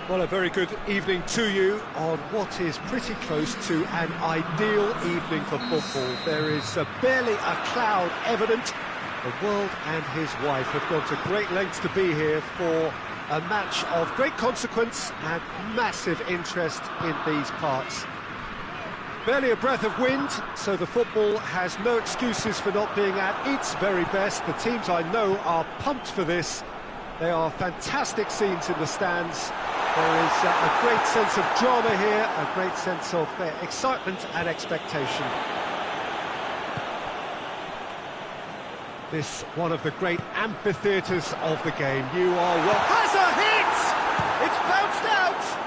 Well, a very good evening to you on what is pretty close to an ideal evening for football. There is barely a cloud evident. The world and his wife have gone to great lengths to be here for a match of great consequence and massive interest in these parts. Barely a breath of wind, so the football has no excuses for not being at its very best. The teams I know are pumped for this. They are fantastic scenes in the stands. There is a great sense of drama here, a great sense of excitement and expectation. This one of the great amphitheatres of the game. You are well... Has a hit! It's bounced out!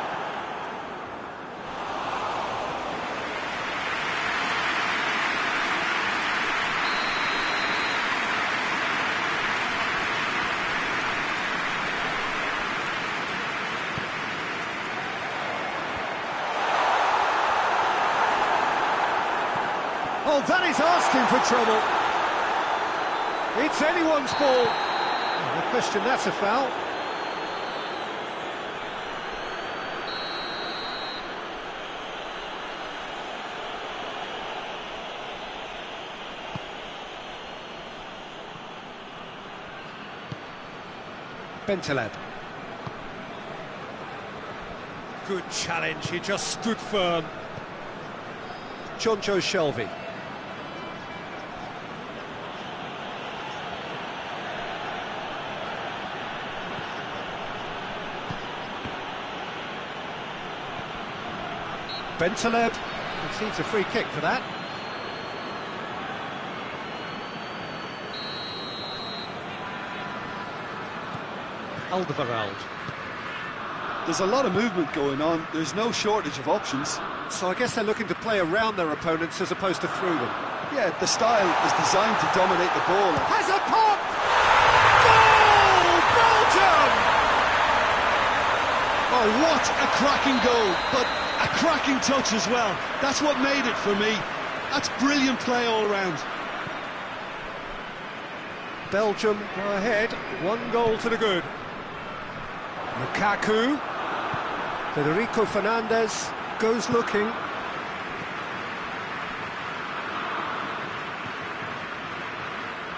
Oh, that is asking for trouble. It's anyone's ball. No question, that's a foul. Bentaleb. Good challenge, he just stood firm. Choncho Shelvey. Bentaleb concedes a free kick for that. Alderweireld. There's a lot of movement going on, there's no shortage of options. So I guess they're looking to play around their opponents as opposed to through them. Yeah, the style is designed to dominate the ball. Has a pop! Goal! Belgium! Oh, what a cracking goal, but a cracking touch as well. That's what made it for me. That's brilliant play all round. Belgium go ahead, 1 goal to the good. Lukaku. Federico Fernandez goes looking.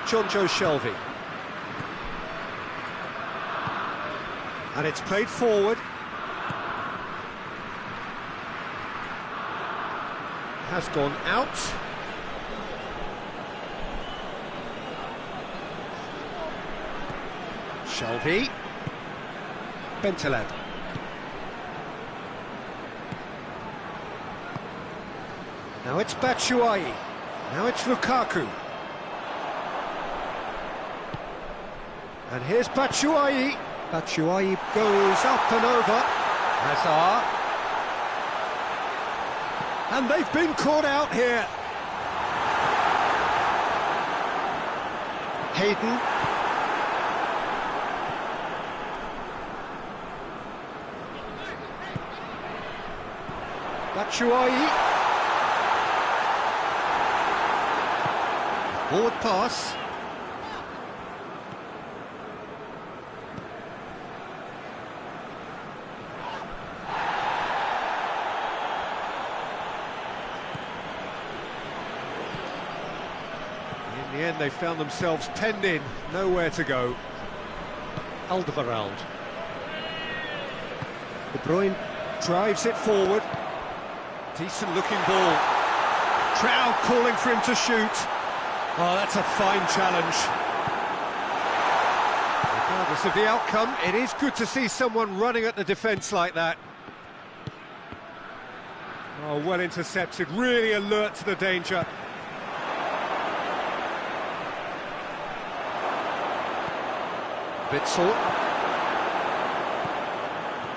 Choncho Shelvey. And it's played forward. Has gone out. Shelvey. Bentaleb. Now it's Batshuayi. Now it's Lukaku. And here's Batshuayi. Batshuayi goes up and over. Hazard. And they've been caught out here. Hayden. Batshuayi. Forward pass. In the end, they found themselves penned in, nowhere to go. Alderweireld. De Bruyne drives it forward. Decent-looking ball. Crowd calling for him to shoot. Oh, that's a fine challenge. Regardless of the outcome, it is good to see someone running at the defence like that. Oh, well intercepted, really alert to the danger. Witsel.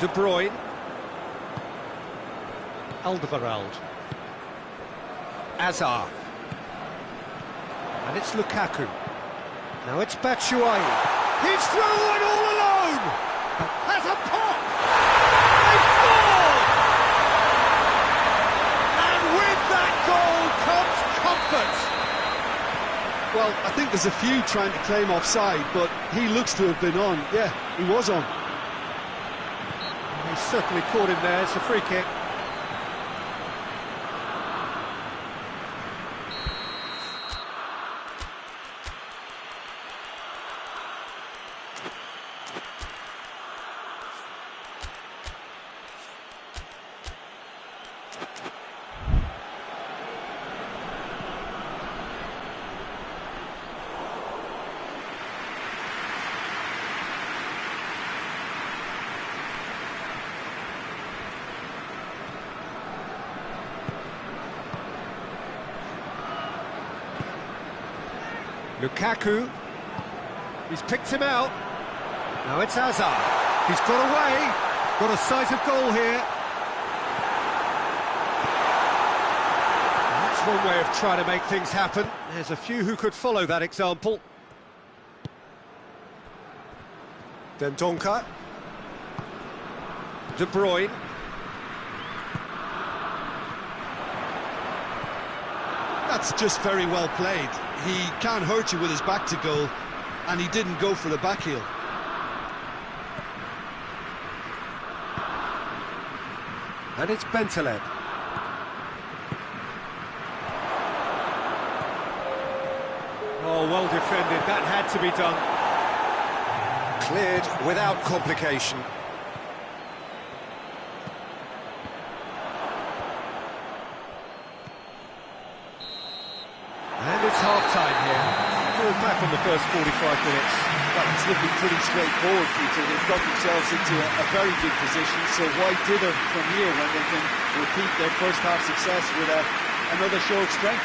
De Bruyne. Alderweireld. Hazard. And it's Lukaku. Now it's Batshuayi. He's through and all alone! Has a pop! They scored! And with that goal comes comfort! Well, I think there's a few trying to claim offside, but he looks to have been on. Yeah, he was on. He's certainly caught him there. It's a free kick. Lukaku. He's picked him out. Now it's Hazard. He's got away. Got a sight of goal here. That's one way of trying to make things happen. There's a few who could follow that example. Dendoncker. De Bruyne. That's just very well played. He can't hurt you with his back to goal, and he didn't go for the back heel. And it's Bentaleb. Oh, well defended. That had to be done. Cleared without complication. And it's half-time here. We're back on the first 45 minutes. Well, it's looking pretty straightforward, Peter. They've got themselves into a very good position, so why dither from here when they can repeat their first half success with another show of strength?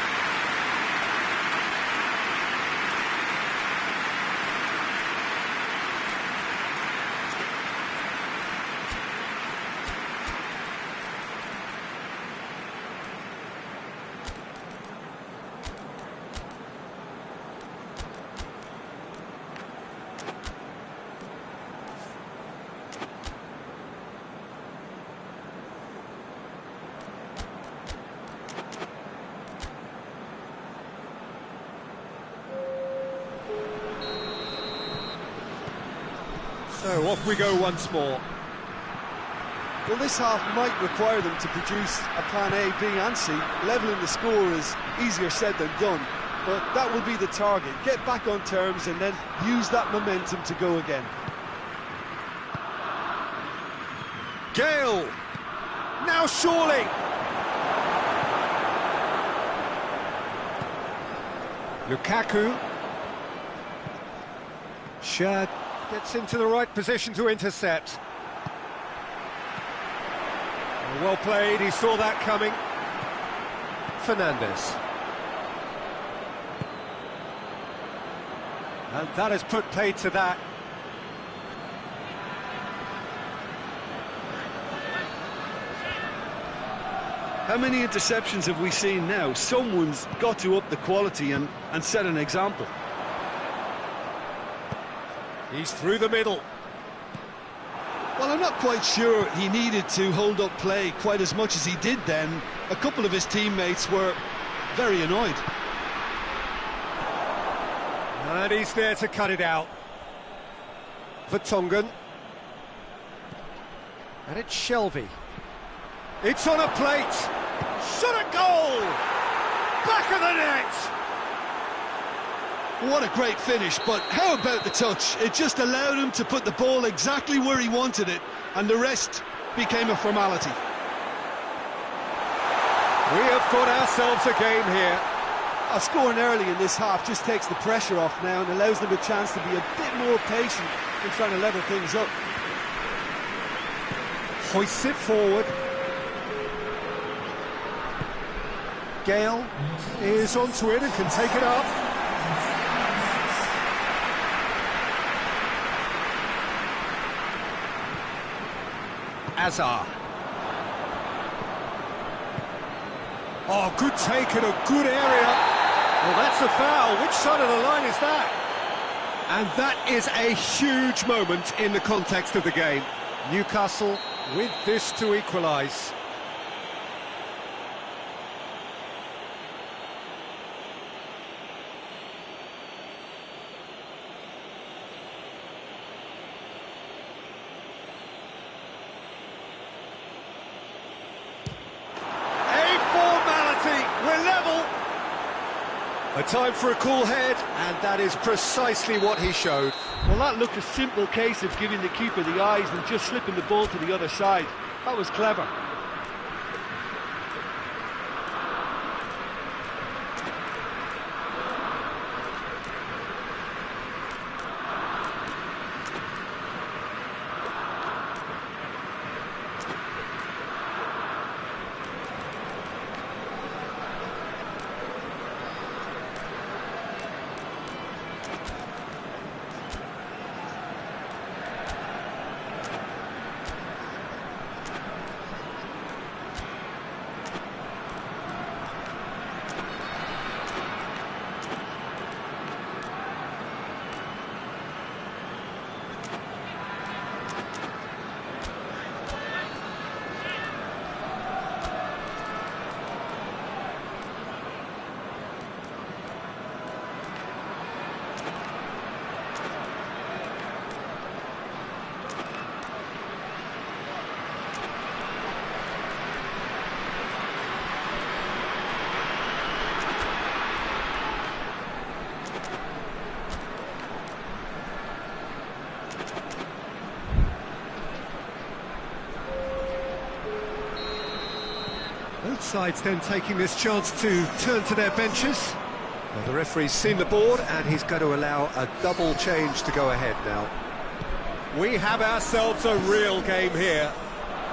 So off we go once more. Well, this half might require them to produce a plan A, B and C. Levelling the score is easier said than done, but that will be the target. Get back on terms and then use that momentum to go again. Gale! Now surely! Lukaku. Shad gets into the right position to intercept. Well played, he saw that coming. Fernandes. And that has put paid to that. How many interceptions have we seen now? Someone's got to up the quality and set an example. He's through the middle. Well, I'm not quite sure he needed to hold up play quite as much as he did then. A couple of his teammates were very annoyed. And he's there to cut it out. Vertonghen. And it's Shelvey. It's on a plate. Shot a goal! Back of the net! What a great finish, but how about the touch? It just allowed him to put the ball exactly where he wanted it, and the rest became a formality. We have got ourselves a game here. Scoring early in this half just takes the pressure off now and allows them a chance to be a bit more patient in trying to level things up. Hoists it forward. Gale is onto it and can take it up. Hazard. Oh, good take in a good area. Well, that's a foul. Which side of the line is that? And that is a huge moment in the context of the game. Newcastle with this to equalise. A time for a cool head, and that is precisely what he showed. Well, that looked a simple case of giving the keeper the eyes and just slipping the ball to the other side. That was clever. Both sides then taking this chance to turn to their benches. Well, the referee's seen the board and he's going to allow a double change to go ahead now. We have ourselves a real game here.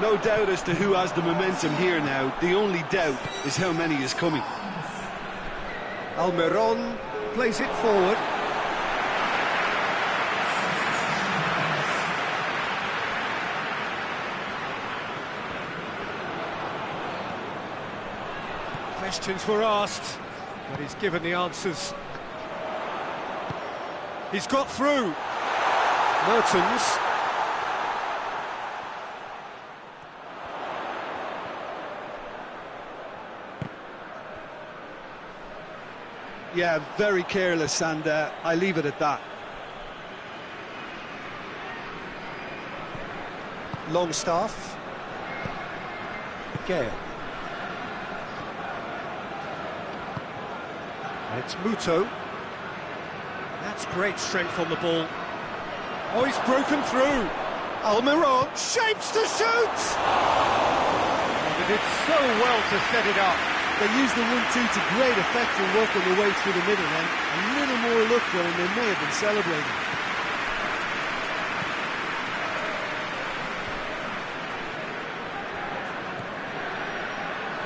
No doubt as to who has the momentum here now. The only doubt is how many is coming. Almiron plays it forward. Questions were asked, but he's given the answers. He's got through. Mertens. Yeah, very careless, and I leave it at that. Longstaff. Gale. It's Muto. That's great strength on the ball. Oh, he's broken through. Almiron shapes to shoot! They did so well to set it up. They used the 1-2 to great effect in working their way through the middle, and a little more luck there, and they may have been celebrating.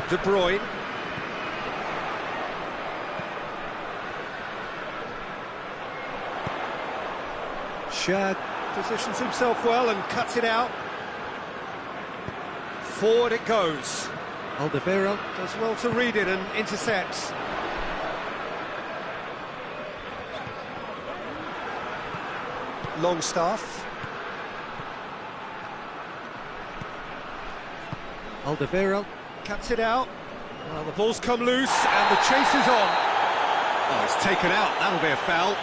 De Bruyne. Shad positions himself well and cuts it out. Forward it goes. Alderweireld does well to read it and intercepts. Longstaff. Alderweireld cuts it out. Well, the ball's come loose and the chase is on. Oh, it's taken out. That'll be a foul.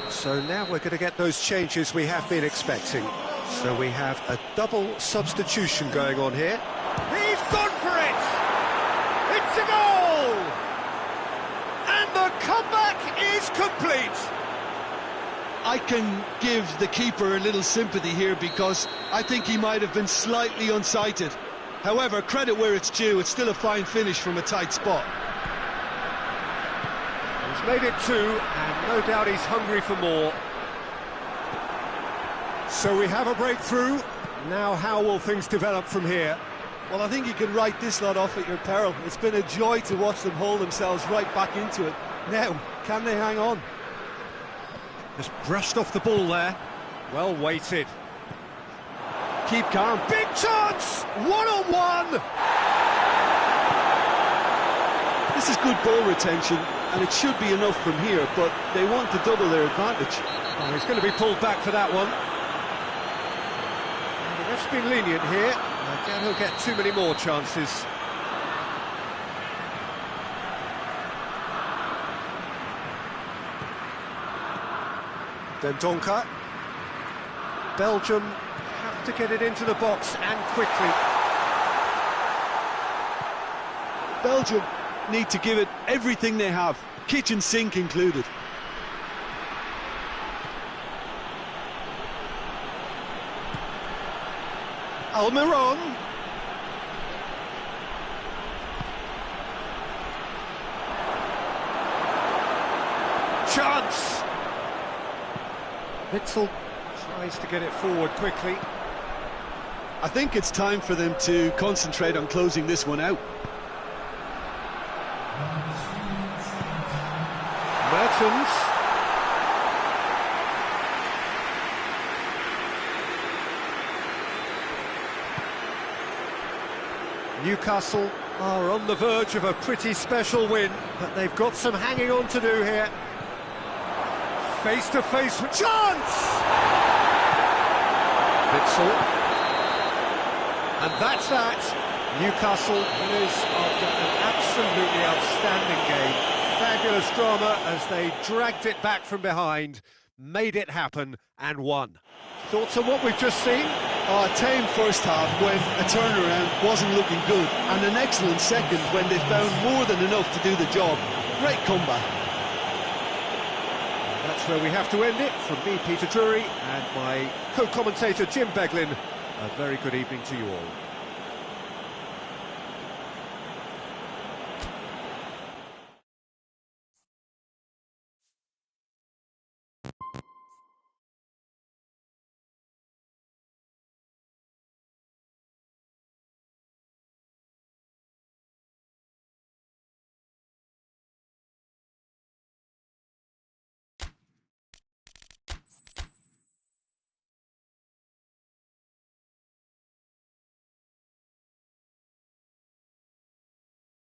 So now we're going to get those changes we have been expecting. So we have a double substitution going on here. He's gone for it! It's a goal! And the comeback is complete! I can give the keeper a little sympathy here because I think he might have been slightly unsighted. However, credit where it's due, it's still a fine finish from a tight spot. He's made it two, and no doubt he's hungry for more. So we have a breakthrough. Now how will things develop from here? Well, I think you can write this lot off at your peril. It's been a joy to watch them hold themselves right back into it. Now, can they hang on? Just brushed off the ball there. Well weighted. Keep calm. Big chance! One-on-one! This is good ball retention, and it should be enough from here, but they want to double their advantage. Oh, he's going to be pulled back for that one. And the ref's been lenient here. I doubt he'll get too many more chances. Dendoncker. Belgium have to get it into the box and quickly. Belgium need to give it everything they have, kitchen sink included. Almiron. Chance! Witzel tries to get it forward quickly. I think it's time for them to concentrate on closing this one out. Mertens. Newcastle are on the verge of a pretty special win, but they've got some hanging on to do here. Face to face with chance! Witsel. And that's that. Newcastle winners after an absolutely outstanding game. Fabulous drama as they dragged it back from behind, made it happen and won. Thoughts on what we've just seen? A tame first half when a turnaround wasn't looking good, and an excellent second when they found more than enough to do the job. Great comeback. That's where we have to end it. From me, Peter Drury, and my co-commentator Jim Beglin, a very good evening to you all.